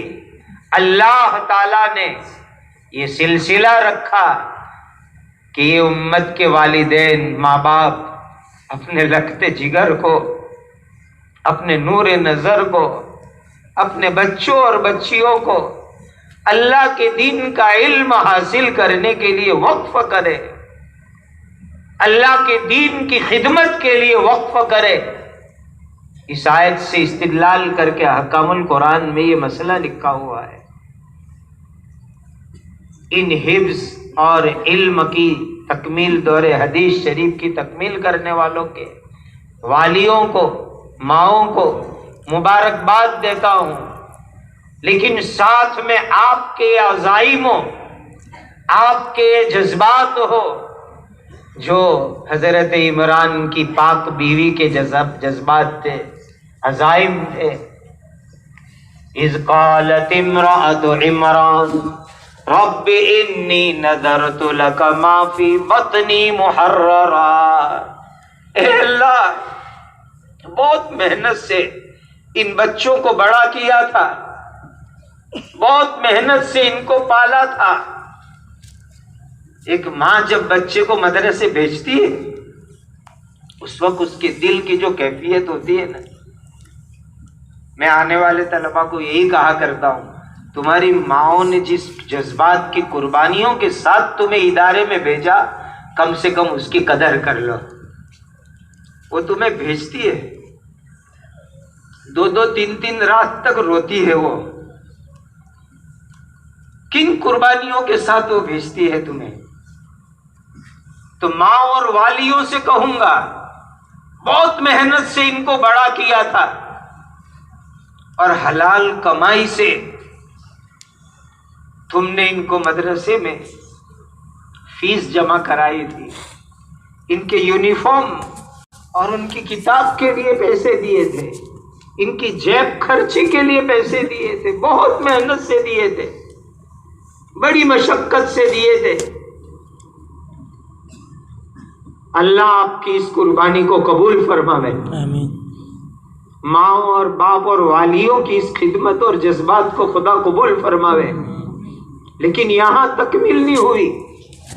اللہ تعالیٰ نے یہ سلسلہ رکھا کہ یہ امت کے والدین، ماں باپ اپنے رکھتے جگر کو، اپنے نور نظر کو، اپنے بچوں اور بچیوں کو اللہ کے دین کا علم حاصل کرنے کے لیے وقف کرے، اللہ کے دین کی خدمت کے لیے وقف کرے. اس آیت سے استدلال کر کے احکام القرآن میں یہ مسئلہ لکھا ہوا ہے. ان حفظ اور علم کی تکمیل، دور حدیث شریف کی تکمیل کرنے والوں کے والیوں کو، ماؤں کو مبارکباد دیتا ہوں، لیکن ساتھ میں آپ کے عزائم ہو، آپ کے جذبات ہو جو حضرت عمران کی پاک بیوی کے جذبات تھے، عزائم تھے. اذ قالت امرأۃ عمران رب انی نذرت لک ما فی بطنی محررا. اے اللہ، بہت محنت سے ان بچوں کو بڑا کیا تھا، بہت محنت سے ان کو پالا تھا. ایک ماں جب بچے کو مدرسے بھیجتی ہے اس وقت اس کے دل کی جو کیفیت ہوتی ہے نا، میں آنے والے طلباء کو یہی کہا کرتا ہوں، تمہاری ماؤں نے جس جذبات کی قربانیوں کے ساتھ تمہیں ادارے میں بھیجا، کم سے کم اس کی قدر کر لو. وہ تمہیں بھیجتی ہے، 2-2 3-3 رات تک روتی ہے. وہ کن قربانیوں کے ساتھ وہ بھیجتی ہے تمہیں. تو ماں اور والیوں سے کہوں گا، بہت محنت سے ان کو بڑا کیا تھا اور حلال کمائی سے تم نے ان کو مدرسے میں فیس جمع کرائی تھی، ان کے یونیفارم اور ان کی کتاب کے لیے پیسے دیے تھے، ان کی جیب خرچی کے لیے پیسے دیے تھے، بہت محنت سے دیے تھے، بڑی مشقت سے دیے تھے. اللہ آپ کی اس قربانی کو قبول فرمائے. آمین. ماں اور باپ اور والیوں کی اس خدمت اور جذبات کو خدا قبول فرماوے. لیکن یہاں تکمیل نہیں ہوئی،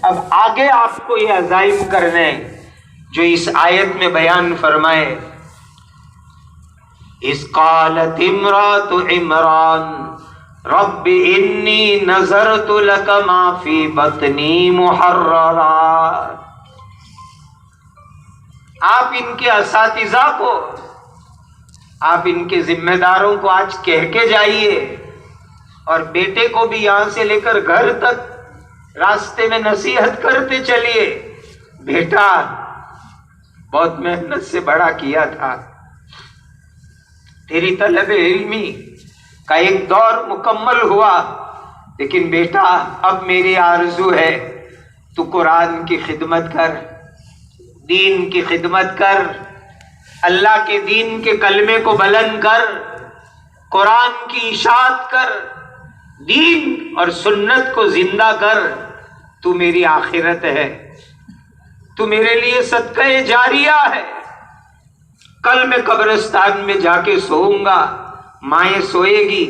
اب آگے آپ کو یہ عزائم کرنے جو اس آیت میں بیان فرمائے. اذ قالت امرأۃ عمران رب انی نذرت لک ما فی بطنی محررا. آپ ان کے اساتذہ کو، آپ ان کے ذمہ داروں کو آج کہہ کے جائیے، اور بیٹے کو بھی یہاں سے لے کر گھر تک راستے میں نصیحت کرتے چلیے، بیٹا بہت محنت سے بڑا کیا تھا، تیری طلب علمی کا ایک دور مکمل ہوا، لیکن بیٹا اب میری آرزو ہے تو قرآن کی خدمت کر، دین کی خدمت کر، اللہ کے دین کے کلمے کو بلند کر، قرآن کی اشاعت کر، دین اور سنت کو زندہ کر. تو میری آخرت ہے، تو میرے لیے صدقہ جاریہ ہے. کل میں قبرستان میں جا کے سوؤں گا، مائیں سوئے گی،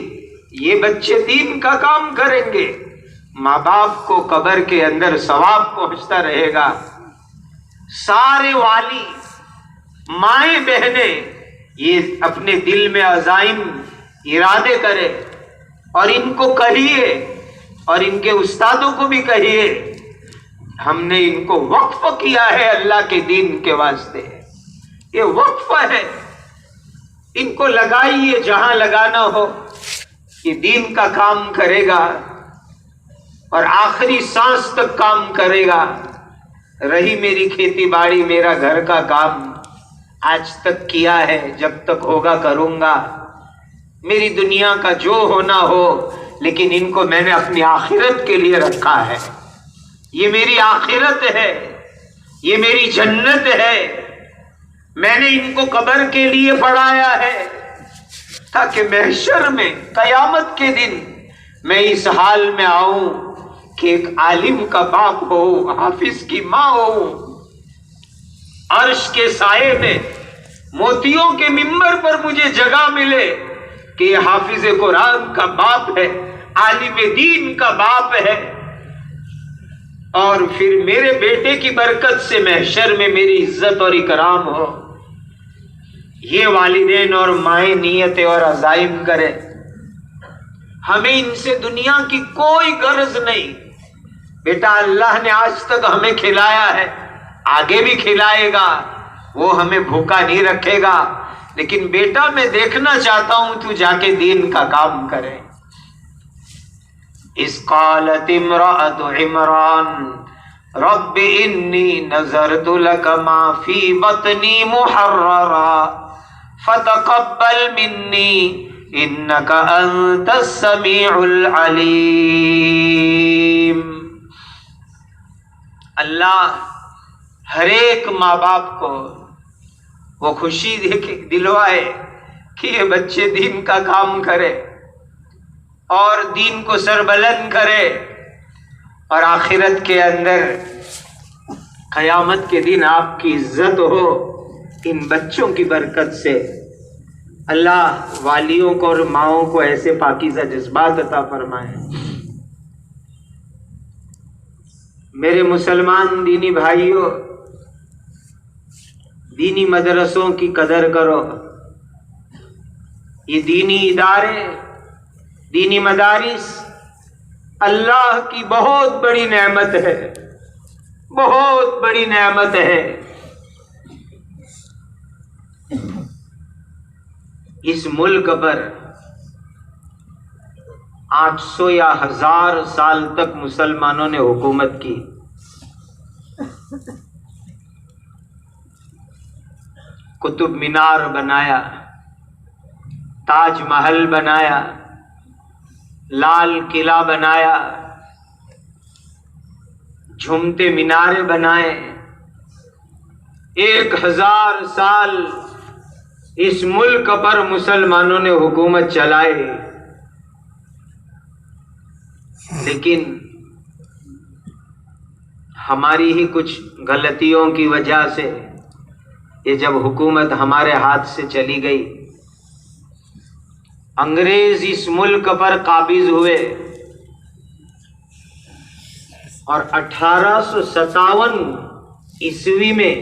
یہ بچے دین کا کام کریں گے، ماں باپ کو قبر کے اندر ثواب پہنچتا رہے گا. سارے والی، مائیں بہنیں یہ اپنے دل میں عزائم ارادے کرے اور ان کو کہیے، اور ان کے استادوں کو بھی کہیے، ہم نے ان کو وقف کیا ہے اللہ کے دین کے واسطے، یہ وقف ہے، ان کو لگائیے جہاں لگانا ہو، یہ دین کا کام کرے گا اور آخری سانس تک کام کرے گا. رہی میری کھیتی باڑی، میرا گھر کا کام آج تک کیا ہے، جب تک ہوگا کروں گا، میری دنیا کا جو ہونا ہو، لیکن ان کو میں نے اپنی آخرت کے لیے رکھا ہے. یہ میری آخرت ہے، یہ میری جنت ہے. میں نے ان کو قبر کے لیے پڑھایا ہے تاکہ محشر میں قیامت کے دن میں اس حال میں آؤں کہ ایک عالم کا باپ ہو، حافظ کی ماں ہو، عرش کے سائے میں موتیوں کے ممبر پر مجھے جگہ ملے کہ یہ حافظ قرآن کا باپ ہے، عالم دین کا باپ ہے، اور پھر میرے بیٹے کی برکت سے محشر میں میری عزت اور اکرام ہو۔ یہ والدین اور مائیں نیتیں اور عزائم کرے۔ ہمیں ان سے دنیا کی کوئی غرض نہیں۔ بیٹا اللہ نے آج تک ہمیں کھلایا ہے، آگے بھی کھلائے گا، وہ ہمیں بھوکا نہیں رکھے گا، لیکن بیٹا میں دیکھنا چاہتا ہوں تو جا کے دین کا کام کرے۔ اذ قالت امرأۃ عمران رب انی نذرت لک ما فی بطنی محررا فتقبل منی انک انت السمیع العلیم۔ اللہ ہر ایک ماں باپ کو وہ خوشی دلوائے کہ یہ بچے دین کا کام کرے اور دین کو سربلند کرے، اور آخرت کے اندر قیامت کے دن آپ کی عزت ہو ان بچوں کی برکت سے۔ اللہ والیوں کو اور ماؤں کو ایسے پاکیزہ جذبات عطا فرمائے۔ میرے مسلمان دینی بھائیوں، دینی مدرسوں کی قدر کرو۔ یہ دینی ادارے، دینی مدارس اللہ کی بہت بڑی نعمت ہے، بہت بڑی نعمت ہے۔ اس ملک پر 800 یا 1000 سال تک مسلمانوں نے حکومت کی۔ قطب مینار بنایا، تاج محل بنایا، لال قلعہ بنایا، جھومتے مینارے بنائے۔ 1000 سال اس ملک پر مسلمانوں نے حکومت چلائی، لیکن ہماری ہی کچھ غلطیوں کی وجہ سے یہ جب حکومت ہمارے ہاتھ سے چلی گئی، انگریز اس ملک پر قابض ہوئے، اور 1857 عیسوی میں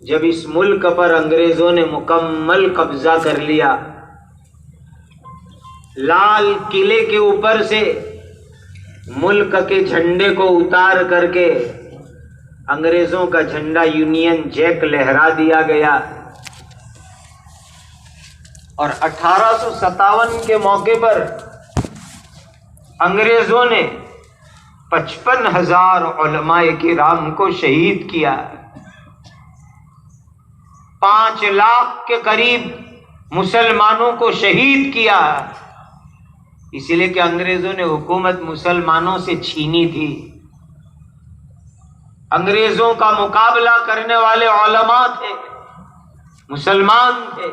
جب اس ملک پر انگریزوں نے مکمل قبضہ کر لیا، لال قلعے کے اوپر سے ملک کے جھنڈے کو اتار کر کے انگریزوں کا جھنڈا یونین جیک لہرا دیا گیا، اور 1857 کے موقع پر انگریزوں نے 55,000 علماء کرام کو شہید کیا، 5 لاکھ کے قریب مسلمانوں کو شہید کیا، اس لیے کہ انگریزوں نے حکومت مسلمانوں سے چھینی تھی۔ انگریزوں کا مقابلہ کرنے والے علماء تھے، مسلمان تھے،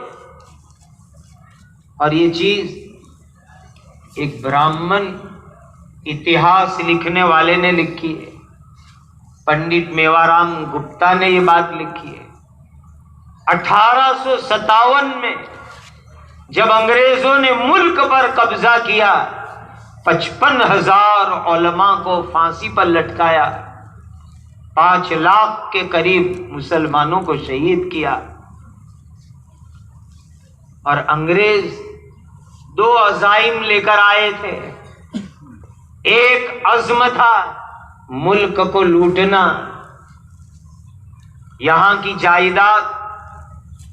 اور یہ چیز ایک برہمن اتہاس لکھنے والے نے لکھی ہے، پنڈت میوارام گپتا نے یہ بات لکھی ہے۔ 1857 میں جب انگریزوں نے ملک پر قبضہ کیا، 55,000 علماء کو پھانسی پر لٹکایا، 5 لاکھ کے قریب مسلمانوں کو شہید کیا، اور انگریز 2 عزائم لے کر آئے تھے۔ ایک عزم تھا ملک کو لوٹنا، یہاں کی جائیداد،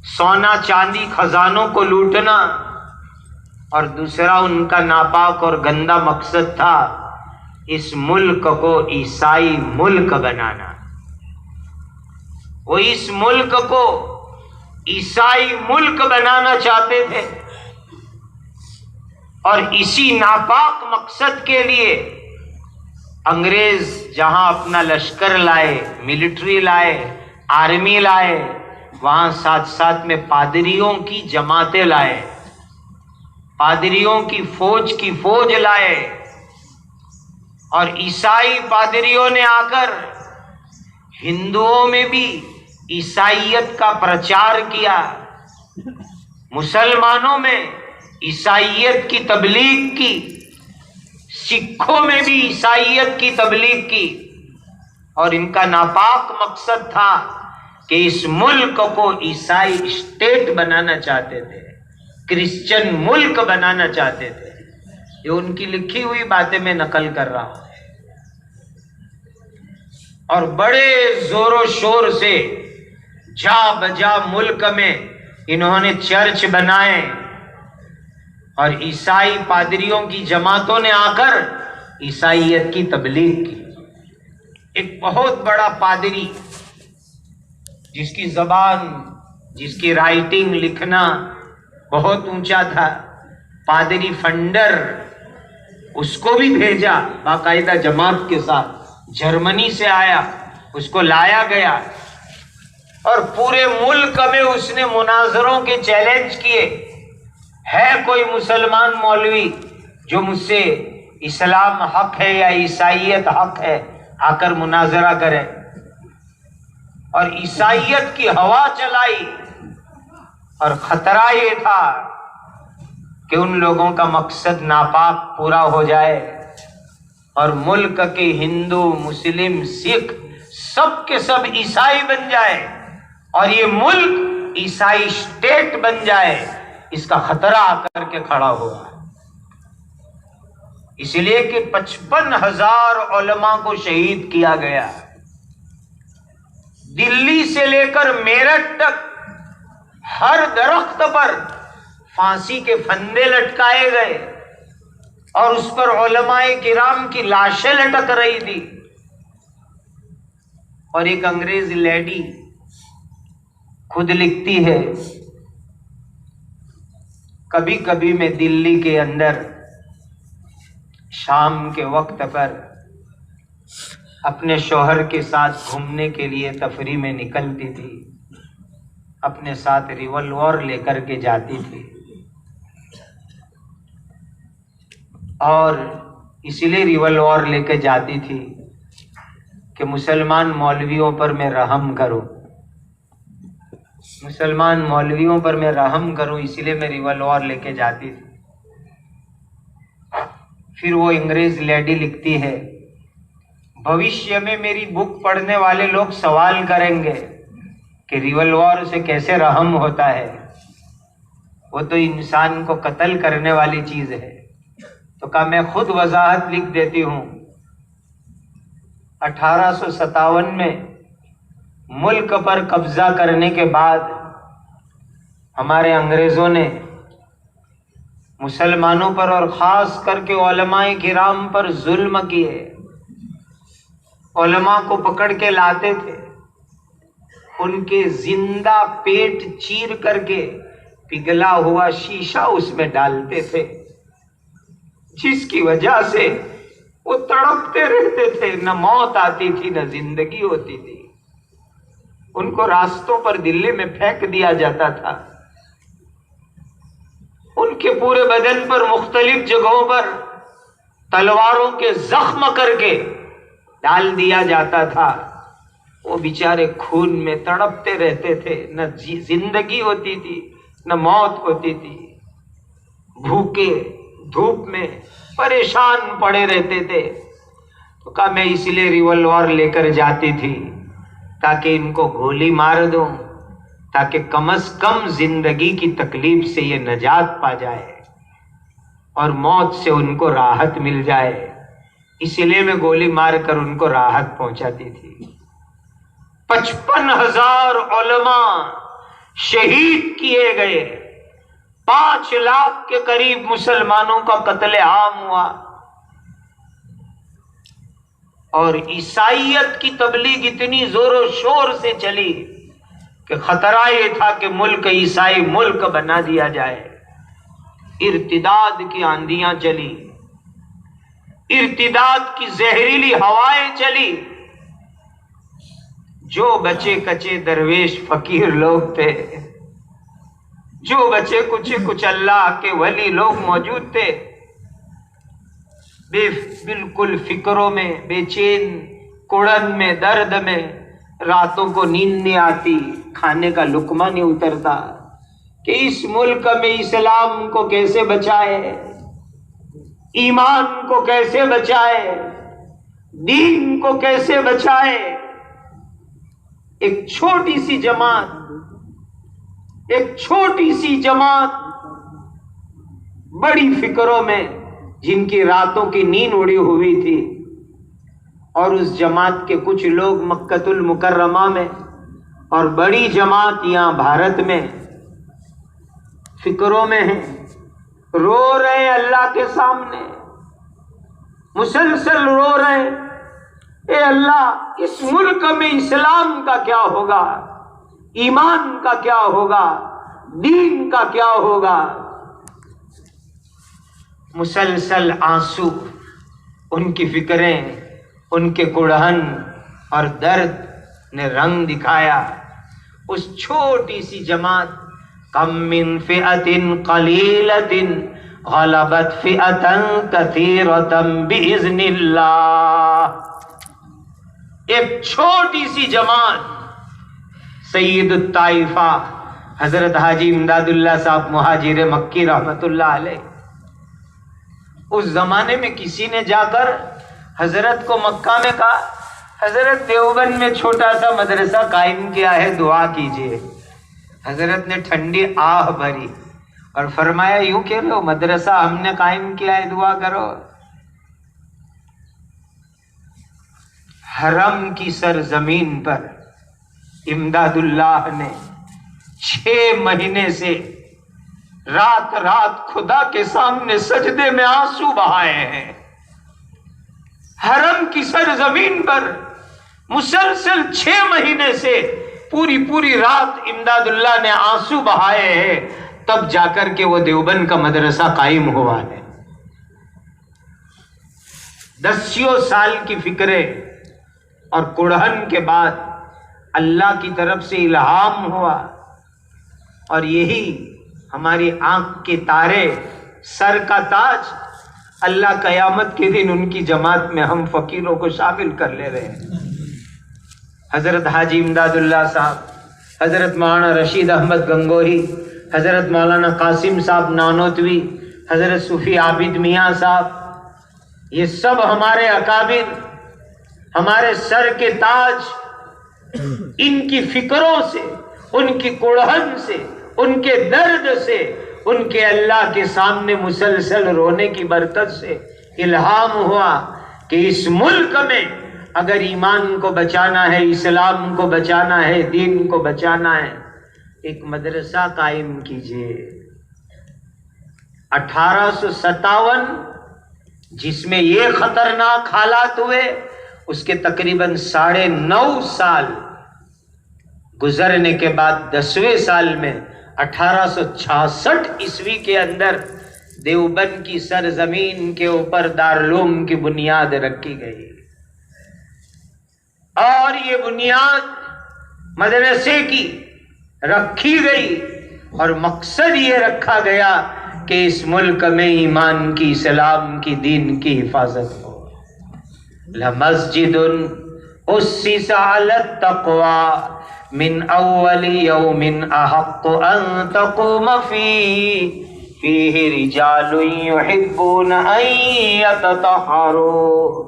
سونا چاندی خزانوں کو لوٹنا، اور دوسرا ان کا ناپاک اور گندا مقصد تھا اس ملک کو عیسائی ملک بنانا۔ وہ اس ملک کو عیسائی ملک بنانا چاہتے تھے، اور اسی ناپاک مقصد کے لیے انگریز جہاں اپنا لشکر لائے، ملٹری لائے، آرمی لائے، وہاں ساتھ ساتھ میں پادریوں کی جماعتیں لائے، پادریوں کی فوج لائے، اور عیسائی پادریوں نے آ کر ہندوؤں میں بھی عیسائیت کا پرچار کیا، مسلمانوں میں عیسائیت کی تبلیغ کی، سکھوں میں بھی عیسائیت کی تبلیغ کی، اور ان کا ناپاک مقصد تھا کہ اس ملک کو عیسائی اسٹیٹ بنانا چاہتے تھے، کرسچن ملک بنانا چاہتے تھے۔ یہ ان کی لکھی ہوئی باتیں میں نقل کر رہا ہوں۔ اور بڑے زور و شور سے جا بجا ملک میں انہوں نے چرچ بنائے، اور عیسائی پادریوں کی جماعتوں نے آ کر عیسائیت کی تبلیغ کی۔ ایک بہت بڑا پادری جس کی زبان، جس کی رائٹنگ، لکھنا بہت اونچا تھا، پادری فنڈر، اس کو بھی بھیجا باقاعدہ جماعت کے ساتھ، جرمنی سے آیا، اس کو لایا گیا، اور پورے ملک میں اس نے مناظروں کے چیلنج کیے، ہے کوئی مسلمان مولوی جو مجھ سے اسلام حق ہے یا عیسائیت حق ہے، آ کر مناظرہ کرے۔ اور عیسائیت کی ہوا چلائی، اور خطرہ یہ تھا کہ ان لوگوں کا مقصد ناپاک پورا ہو جائے، اور ملک کے ہندو، مسلم، سکھ سب کے سب عیسائی بن جائے، اور یہ ملک عیسائی اسٹیٹ بن جائے، اس کا خطرہ آ کر کے کھڑا ہوا۔ اس لیے کہ 55,000 علماء کو شہید کیا گیا، دلی سے لے کر میرٹھ تک ہر درخت پر پھانسی کے پھندے لٹکائے گئے، اور اس پر علماء کرام کی لاشیں لٹک رہی تھی۔ اور ایک انگریز لیڈی خود لکھتی ہے، کبھی کبھی میں دلی کے اندر شام کے وقت پر اپنے شوہر کے ساتھ گھومنے کے لیے تفریح میں نکلتی تھی، اپنے ساتھ ریوالور لے کر کے جاتی تھی، اور اسی لیے ریوالور لے کے جاتی تھی کہ مسلمان مولویوں پر میں رحم کروں، مسلمان مولویوں پر میں رحم کروں، اسی لیے میں ریوالور لے کے جاتی تھی۔ پھر وہ انگریز لیڈی لکھتی ہے، بھوشیہ میں میری بک پڑھنے والے لوگ سوال کریں گے کہ ریوالور سے کیسے رحم ہوتا ہے، وہ تو انسان کو قتل کرنے والی چیز ہے۔ تو کہا میں خود وضاحت لکھ دیتی ہوں۔ 1857 میں ملک پر قبضہ کرنے کے بعد ہمارے انگریزوں نے مسلمانوں پر اور خاص کر کے علماء کرام پر ظلم کیے، علماء کو پکڑ کے لاتے تھے، ان کے زندہ پیٹ چیر کر کے پگھلا ہوا شیشہ اس میں ڈالتے تھے، جس کی وجہ سے وہ تڑپتے رہتے تھے، نہ موت آتی تھی نہ زندگی ہوتی تھی۔ ان کو راستوں پر دلی میں پھینک دیا جاتا تھا، ان کے پورے بدن پر مختلف جگہوں پر تلواروں کے زخم کر کے ڈال دیا جاتا تھا۔ وہ بیچارے خون میں تڑپتے رہتے تھے، نہ زندگی ہوتی تھی نہ موت ہوتی تھی، بھوکے دھوپ میں پریشان پڑے رہتے تھے۔ تو کہا میں اس لیے ریوالور لے کر جاتی تھی تاکہ ان کو گولی مار دوں، تاکہ کم از کم زندگی کی تکلیف سے یہ نجات پا جائے اور موت سے ان کو راحت مل جائے، اس لیے میں گولی مار کر ان کو راحت پہنچاتی تھی۔ 55,000 علماء شہید کیے گئے، 5 لاکھ کے قریب مسلمانوں کا قتل عام ہوا، اور عیسائیت کی تبلیغ اتنی زور و شور سے چلی کہ خطرہ یہ تھا کہ ملک عیسائی ملک بنا دیا جائے۔ ارتداد کی آندیاں چلی، ارتداد کی زہریلی ہوائیں چلی۔ جو بچے کچے درویش فقیر لوگ تھے، جو بچے کچھ اللہ کے ولی لوگ موجود تھے، بالکل فکروں میں، بے چین، کڑن میں، درد میں، راتوں کو نیند نہیں آتی، کھانے کا لقمہ نہیں اترتا کہ اس ملک میں اسلام کو کیسے بچائے، ایمان کو کیسے بچائے، دین کو کیسے بچائے۔ ایک چھوٹی سی جماعت بڑی فکروں میں، جن کی راتوں کی نیند اڑی ہوئی تھی، اور اس جماعت کے کچھ لوگ مکۃ المکرمہ میں اور بڑی جماعت یہاں بھارت میں فکروں میں ہیں، رو رہے ہیں اللہ کے سامنے، مسلسل رو رہے ہیں، اے اللہ اس ملک میں اسلام کا کیا ہوگا، ایمان کا کیا ہوگا، دین کا کیا ہوگا۔ مسلسل آنسو، ان کی فکریں، ان کے کڑہن اور درد نے رنگ دکھایا۔ اس چھوٹی سی جماعت، کم من فئۃ قلیلۃ غلبت فئۃ کثیرۃ بإذن اللہ، ایک چھوٹی سی جماعت، سید الطائفہ حضرت حاجی امداد اللہ صاحب مہاجر مکی رحمت اللہ علیہ، اس زمانے میں کسی نے جا کر حضرت کو مکہ میں کہا، حضرت دیوبند میں چھوٹا سا مدرسہ قائم کیا ہے، دعا کیجئے۔ حضرت نے ٹھنڈی آہ بھری اور فرمایا، یوں کہہ رہے ہو مدرسہ ہم نے قائم کیا ہے، دعا کرو۔ حرم کی سرزمین پر امداد اللہ نے 6 مہینے سے رات رات خدا کے سامنے سجدے میں آنسو بہائے ہیں۔ حرم کی سرزمین پر مسلسل 6 مہینے سے پوری رات امداد اللہ نے آنسو بہائے ہیں، تب جا کر کے وہ دیوبند کا مدرسہ قائم ہوا ہے۔ 10 سال کی فکریں اور کڑہن کے بعد اللہ کی طرف سے الہام ہوا، اور یہی ہماری آنکھ کے تارے، سر کا تاج، اللہ قیامت کے دن ان کی جماعت میں ہم فقیروں کو شامل کر لے رہے ہیں۔ حضرت حاجی امداد اللہ صاحب، حضرت مولانا رشید احمد گنگوہی، حضرت مولانا قاسم صاحب نانوتوی، حضرت صوفی عابد میاں صاحب، یہ سب ہمارے اکابر، ہمارے سر کے تاج، ان کی فکروں سے، ان کی کڑہن سے، ان کے درد سے، ان کے اللہ کے سامنے مسلسل رونے کی برکت سے الہام ہوا کہ اس ملک میں اگر ایمان کو بچانا ہے، اسلام کو بچانا ہے، دین کو بچانا ہے، ایک مدرسہ قائم کیجئے۔ 1857 جس میں یہ خطرناک حالات ہوئے، اس کے تقریباً 9.5 سال گزرنے کے بعد 10ویں سال میں 1866 عیسوی کے اندر دیوبند کی سرزمین کے اوپر دارالعلوم کی بنیاد رکھی گئی، اور یہ بنیاد مدرسے کی رکھی گئی، اور مقصد یہ رکھا گیا کہ اس ملک میں ایمان کی، اسلام کی، دین کی حفاظت ہو۔ لَمَسْجِدٌ أُسِّسَ عَلَى التَّقْوَى من اول یوم احق ان تقوم فیہ رجال یحبون ان یتطہروا۔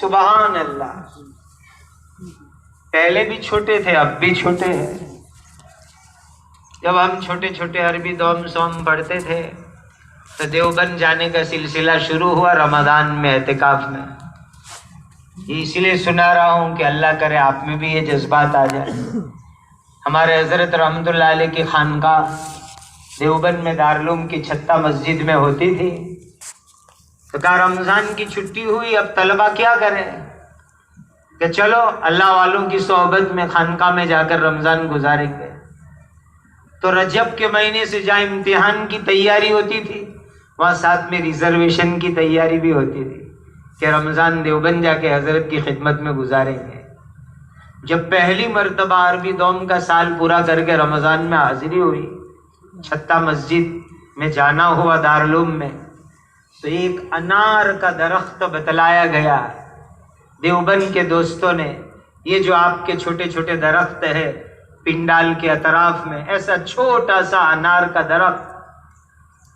سبحان اللہ، پہلے بھی چھوٹے تھے، اب بھی چھوٹے ہیں۔ جب ہم چھوٹے عربی دوم سوم پڑھتے تھے تو دیوبند جانے کا سلسلہ شروع ہوا رمضان میں، اعتکاف میں۔ اس لیے سنا رہا ہوں کہ اللہ کرے آپ میں بھی یہ جذبات آ جائے۔ ہمارے حضرت رحمت اللہ علیہ کی خانقاہ دیوبند میں دارالعلوم کی چھتہ مسجد میں ہوتی تھی، تو کہا رمضان کی چھٹی ہوئی، اب طلبہ کیا کریں کہ چلو اللہ والوں کی صحبت میں خانقاہ میں جا کر رمضان گزاریں گے۔ تو رجب کے مہینے سے جہاں امتحان کی تیاری ہوتی تھی، وہاں ساتھ میں ریزرویشن کی تیاری بھی ہوتی تھی کہ رمضان دیوبند جا کے حضرت کی خدمت میں گزاریں گے۔ جب پہلی مرتبہ عربی دوم کا سال پورا کر کے رمضان میں حاضری ہوئی چھتا مسجد میں جانا ہوا دارالعلوم میں، تو ایک انار کا درخت بتلایا گیا دیوبند کے دوستوں نے، یہ جو آپ کے چھوٹے چھوٹے درخت ہے پنڈال کے اطراف میں، ایسا چھوٹا سا انار کا درخت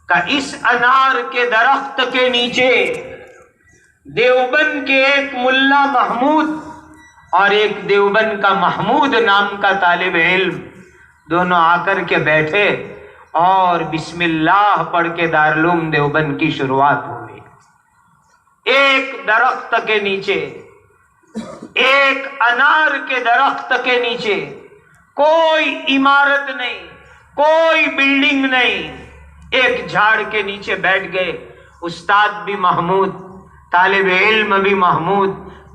کا، اس انار کے درخت کے نیچے دیوبند کے ایک ملا محمود اور ایک دیوبند کا محمود نام کا طالب علم دونوں آ کر کے بیٹھے اور بسم اللہ پڑھ کے دارالعلوم دیوبند کی شروعات ہوئی۔ ایک درخت کے نیچے، ایک انار کے درخت کے نیچے، کوئی عمارت نہیں، کوئی بلڈنگ نہیں، ایک جھاڑ کے نیچے بیٹھ گئے۔ استاد بھی محمود، طالب علم بھی محمود،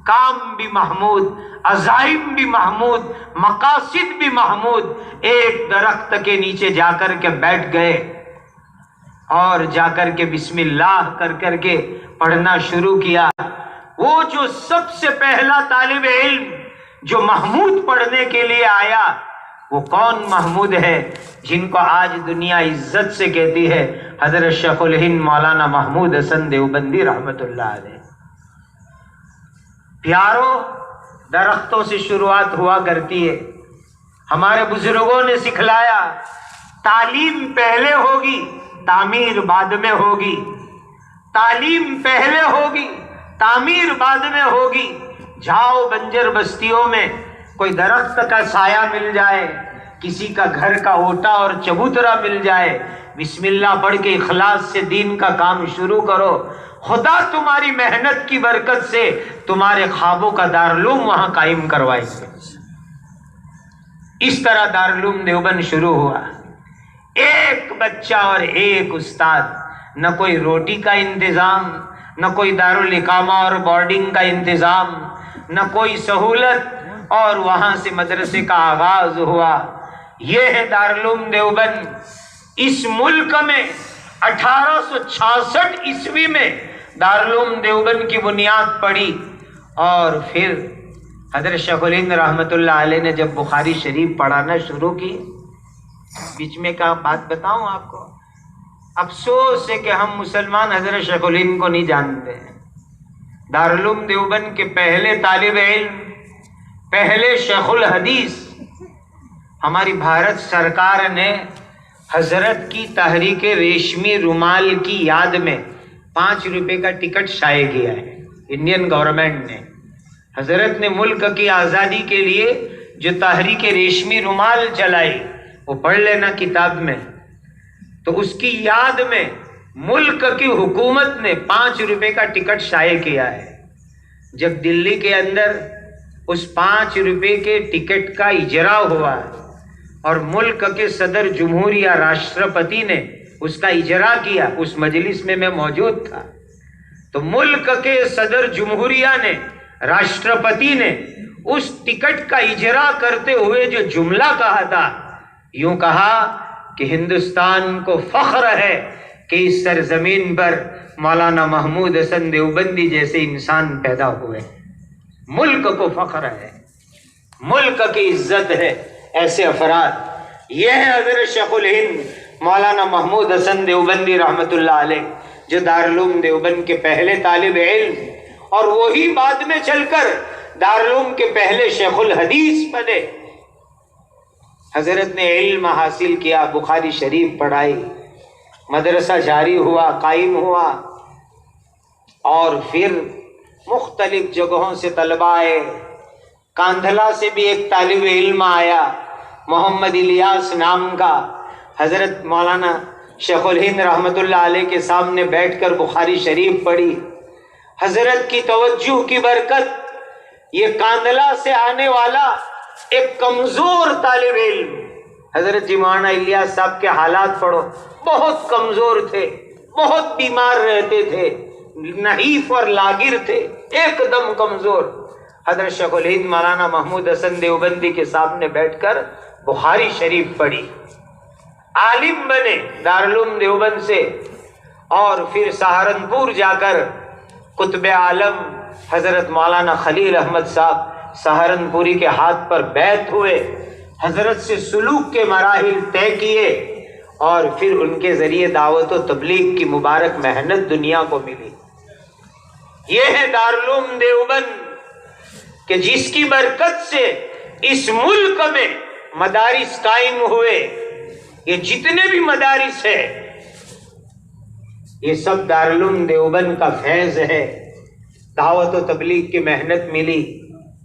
کام بھی محمود، عزائم بھی محمود، مقاصد بھی محمود، ایک درخت کے نیچے جا کر کے بیٹھ گئے اور جا کر کے بسم اللہ کر کر کے پڑھنا شروع کیا۔ وہ جو سب سے پہلا طالب علم جو محمود پڑھنے کے لیے آیا، وہ کون محمود ہے؟ جن کو آج دنیا عزت سے کہتی ہے حضرت شیخ الہند مولانا محمود حسن دیوبندی رحمت اللہ علیہ۔ پیارو، درختوں سے شروعات ہوا کرتی ہے۔ ہمارے بزرگوں نے سکھلایا، تعلیم پہلے ہوگی، تعمیر بعد میں ہوگی۔ تعلیم پہلے ہوگی، تعمیر بعد میں ہوگی۔ جاؤ بنجر بستیوں میں کوئی درخت کا سایہ مل جائے، کسی کا گھر کا اوٹا اور چبوترا مل جائے، بسم اللہ پڑھ کے اخلاص سے دین کا کام شروع کرو، خدا تمہاری محنت کی برکت سے تمہارے خوابوں کا دارالعلوم وہاں قائم کروائیں گے۔ اس طرح دارالعلوم دیوبند شروع ہوا۔ ایک بچہ اور ایک استاد، نہ کوئی روٹی کا انتظام، نہ کوئی دارالاقامہ اور بورڈنگ کا انتظام، نہ کوئی سہولت، اور وہاں سے مدرسے کا آغاز ہوا۔ یہ ہے دارالعلوم دیوبند۔ اس ملک میں 1866 عیسوی میں دارالعلوم دیوبند کی بنیاد پڑی، اور پھر حضرت شیخ الہند رحمت اللہ علیہ نے جب بخاری شریف پڑھانا شروع کی، بیچ میں کا بات بتاؤں آپ کو، افسوس ہے کہ ہم مسلمان حضرت شیخ الہند کو نہیں جانتے ہیں۔ دارالعلوم دیوبند کے پہلے طالب علم، پہلے شیخ الحدیث، ہماری بھارت سرکار نے حضرت کی تحریک ریشمی رومال کی یاد میں 5 روپے کا ٹکٹ شائع کیا ہے۔ انڈین گورنمنٹ نے، حضرت نے ملک کی آزادی کے لیے جو تحریک ریشمی رومال چلائی، وہ پڑھ لینا کتاب میں، تو اس کی یاد میں ملک کی حکومت نے 5 روپے کا ٹکٹ شائع کیا ہے۔ جب دلی کے اندر اس 5 روپے کے ٹکٹ کا اجرا ہوا اور ملک کے صدر جمہوریہ راشٹرپتی نے اس کا اجرا کیا، اس مجلس میں موجود تھا، تو ملک کے صدر جمہوریہ نے، راشٹرپتی نے اس ٹکٹ کا اجرا کرتے ہوئے جو جملہ کہا تھا، یوں کہا کہ ہندوستان کو فخر ہے کہ اس سرزمین پر مولانا محمود حسن دیوبندی جیسے انسان پیدا ہوئے۔ ملک کو فخر ہے، ملک کی عزت ہے ایسے افراد۔ یہ ہے حضرت شیخ الہند مولانا محمود حسن دیوبندی رحمت اللہ علیہ، جو دارالعلوم دیوبند کے پہلے طالب علم، اور وہی بعد میں چل کر دارالعلوم کے پہلے شیخ الحدیث بنے۔ حضرت نے علم حاصل کیا، بخاری شریف پڑھائی، مدرسہ جاری ہوا، قائم ہوا، اور پھر مختلف جگہوں سے طلبہ آئے۔ کاندھلا سے بھی ایک طالب علم آیا محمد الیاس نام کا، حضرت مولانا شیخ الہند رحمت اللہ علیہ کے سامنے بیٹھ کر بخاری شریف پڑھی۔ حضرت کی توجہ کی برکت، یہ کاندھلا سے آنے والا ایک کمزور طالب علم، حضرت جی مولانا الیاس صاحب کے حالات پڑھو، بہت کمزور تھے، بہت بیمار رہتے تھے، نحیف اور لاغر تھے، ایک دم کمزور۔ حضرت شیخ الہند مولانا محمود حسن دیوبندی کے سامنے بیٹھ کر بخاری شریف پڑھی، عالم بنے دارالعلوم دیوبند سے، اور پھر سہارنپور جا کر قطب عالم حضرت مولانا خلیل احمد صاحب سہارنپوری کے ہاتھ پر بیعت ہوئے، حضرت سے سلوک کے مراحل طے کیے، اور پھر ان کے ذریعے دعوت و تبلیغ کی مبارک محنت دنیا کو ملی۔ یہ ہے دارالعلوم دیوبند کہ جس کی برکت سے اس ملک میں مدارس قائم ہوئے۔ یہ جتنے بھی مدارس ہیں یہ سب دارالعلوم دیوبند کا فیض ہے۔ دعوت و تبلیغ کی محنت ملی،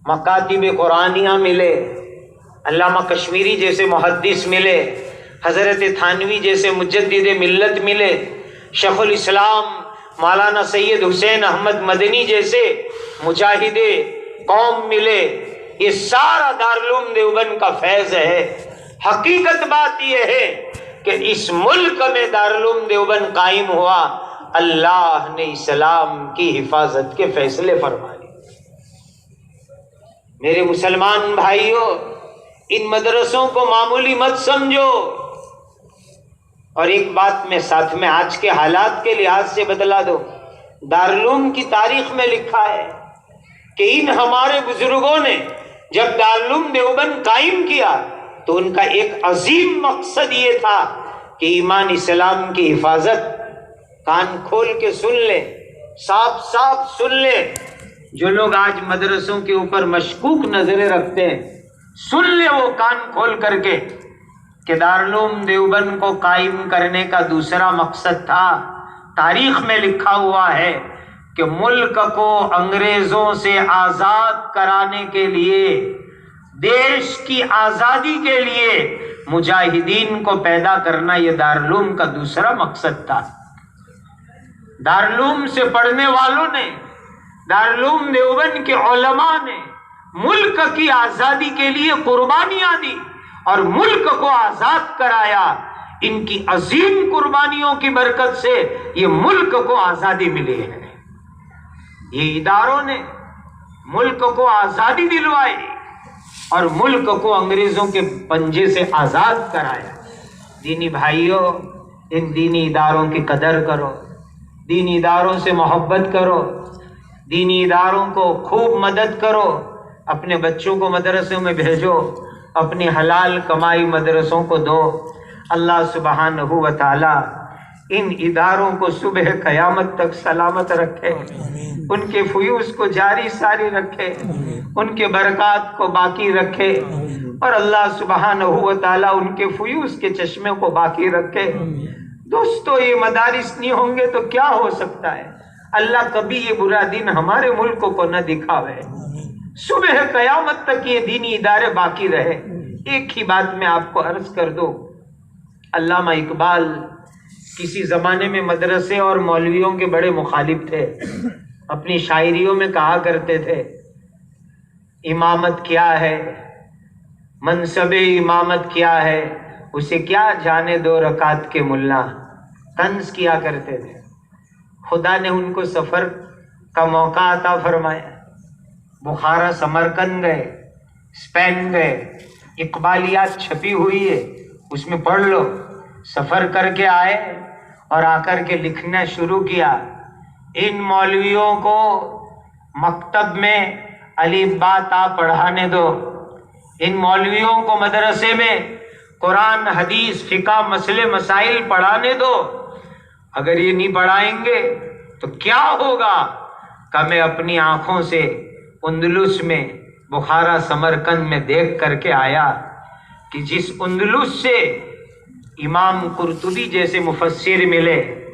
مکاتب قرآنیہ ملے، علامہ کشمیری جیسے محدث ملے، حضرت تھانوی جیسے مجدد ملت ملے، شیخ الاسلام مولانا سید حسین احمد مدنی جیسے مجاہد قوم ملے۔ یہ سارا دارالعلوم دیوبند کا فیض ہے۔ حقیقت بات یہ ہے کہ اس ملک میں دارالعلوم دیوبند قائم ہوا، اللہ نے اسلام کی حفاظت کے فیصلے فرما لیے۔ میرے مسلمان بھائیوں، ان مدرسوں کو معمولی مت سمجھو۔ اور ایک بات میں ساتھ میں آج کے حالات کے لحاظ سے بدلا دو، دارالعلوم کی تاریخ میں لکھا ہے کہ ان ہمارے بزرگوں نے جب دارالعلوم دیوبند قائم کیا تو ان کا ایک عظیم مقصد یہ تھا کہ ایمان اسلام کی حفاظت۔ کان کھول کے سن لیں، صاف صاف سن لیں، جو لوگ آج مدرسوں کے اوپر مشکوک نظریں رکھتے ہیں، سن لیں وہ کان کھول کر کے کہ دارالعلوم دیوبند کو قائم کرنے کا دوسرا مقصد تھا۔ تاریخ میں لکھا ہوا ہے کہ ملک کو انگریزوں سے آزاد کرانے کے لیے، دیش کی آزادی کے لیے مجاہدین کو پیدا کرنا یہ دارالعلوم کا دوسرا مقصد تھا۔ دارالعلوم سے پڑھنے والوں نے، دارالعلوم دیوبند کے علماء نے ملک کی آزادی کے لیے قربانیاں دی اور ملک کو آزاد کرایا۔ ان کی عظیم قربانیوں کی برکت سے یہ ملک کو آزادی ملی ہے۔ یہ اداروں نے ملک کو آزادی دلوائی اور ملک کو انگریزوں کے پنجے سے آزاد کرایا۔ دینی بھائیوں، ان دینی اداروں کی قدر کرو، دینی اداروں سے محبت کرو، دینی اداروں کو خوب مدد کرو، اپنے بچوں کو مدرسوں میں بھیجو، اپنی حلال کمائی مدرسوں کو دو۔ اللہ سبحانہ و تعالی ان اداروں کو صبح قیامت تک سلامت رکھے، ان کے فیوز کو جاری ساری رکھے، ان کے برکات کو باقی رکھے، اور اللہ سبحانہ و تعالی ان کے فیوز کے چشمے کو باقی رکھے۔ دوستو، یہ مدارس نہیں ہوں گے تو کیا ہو سکتا ہے؟ اللہ کبھی یہ برا دن ہمارے ملک کو نہ دکھاوے، صبح قیامت تک یہ دینی ادارے باقی رہے۔ ایک ہی بات میں آپ کو عرض کر دوں، علامہ اقبال کسی زمانے میں مدرسے اور مولویوں کے بڑے مخالف تھے۔ اپنی شاعریوں میں کہا کرتے تھے، امامت کیا ہے، منصب امامت کیا ہے، اسے کیا جانے دو رکعت کے ملا، طنز کیا کرتے تھے۔ خدا نے ان کو سفر کا موقع عطا فرمایا، بخارا سمرقند گئے، اسپین گئے، اقبالیات چھپی ہوئی ہے، اس میں پڑھ لو۔ سفر کر کے آئے اور آ کر کے لکھنا شروع کیا، ان مولویوں کو مکتب میں الف با تا پڑھانے دو، ان مولویوں کو مدرسے میں قرآن حدیث فقہ مسئلے مسائل پڑھانے دو۔ اگر یہ نہیں پڑھائیں گے تو کیا ہوگا؟ کہ میں اپنی آنکھوں سے اندلس میں بخارا سمرقند میں دیکھ کر کے آیا کہ جس اندلس سے امام قرطبی جیسے مفسر ملے،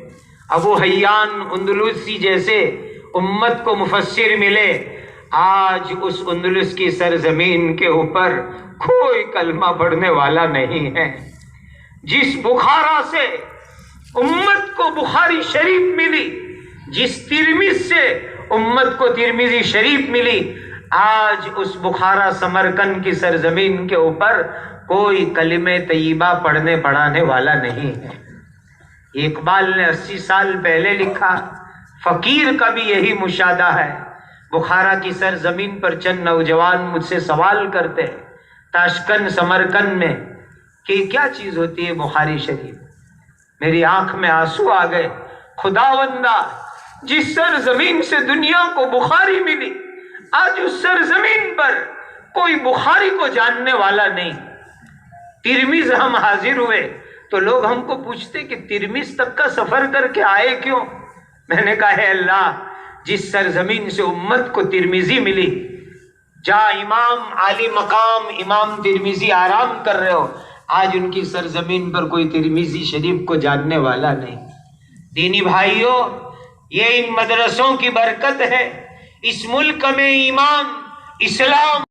ابو حیان اندلسی جیسے امت کو مفسر ملے، آج اس اندلس کی سرزمین کے اوپر کوئی کلمہ پڑھنے والا نہیں ہے۔ جس بخارا سے امت کو بخاری شریف ملی، جس ترمذ سے امت کو ترمذی شریف ملی، آج اس بخارا سمرقند کی سرزمین کے اوپر کوئی کلمہ طیبہ پڑھنے پڑھانے والا نہیں ہے۔ اقبال نے 80 سال پہلے لکھا، فقیر کا بھی یہی مشاہدہ ہے۔ بخارا کی سرزمین پر چند نوجوان مجھ سے سوال کرتے ہیں تاشکند سمرقند میں کہ کیا چیز ہوتی ہے بخاری شریف؟ میری آنکھ میں آنسو آ گئے۔ خداوندہ، جس سرزمین سے دنیا کو بخاری ملی، آج اس سرزمین پر کوئی بخاری کو جاننے والا نہیں۔ ترمذ ہم حاضر ہوئے تو لوگ ہم کو پوچھتے کہ ترمذ تک کا سفر کر کے آئے کیوں؟ میں نے کہا ہے اللہ، جس سرزمین سے امت کو ترمذی ملی، جہاں امام عالی مقام امام ترمذی آرام کر رہے ہو، آج ان کی سرزمین پر کوئی ترمذی شریف کو جاننے والا نہیں۔ دینی بھائیوں، یہ ان مدرسوں کی برکت ہے۔ اس ملک میں ایمان، اسلام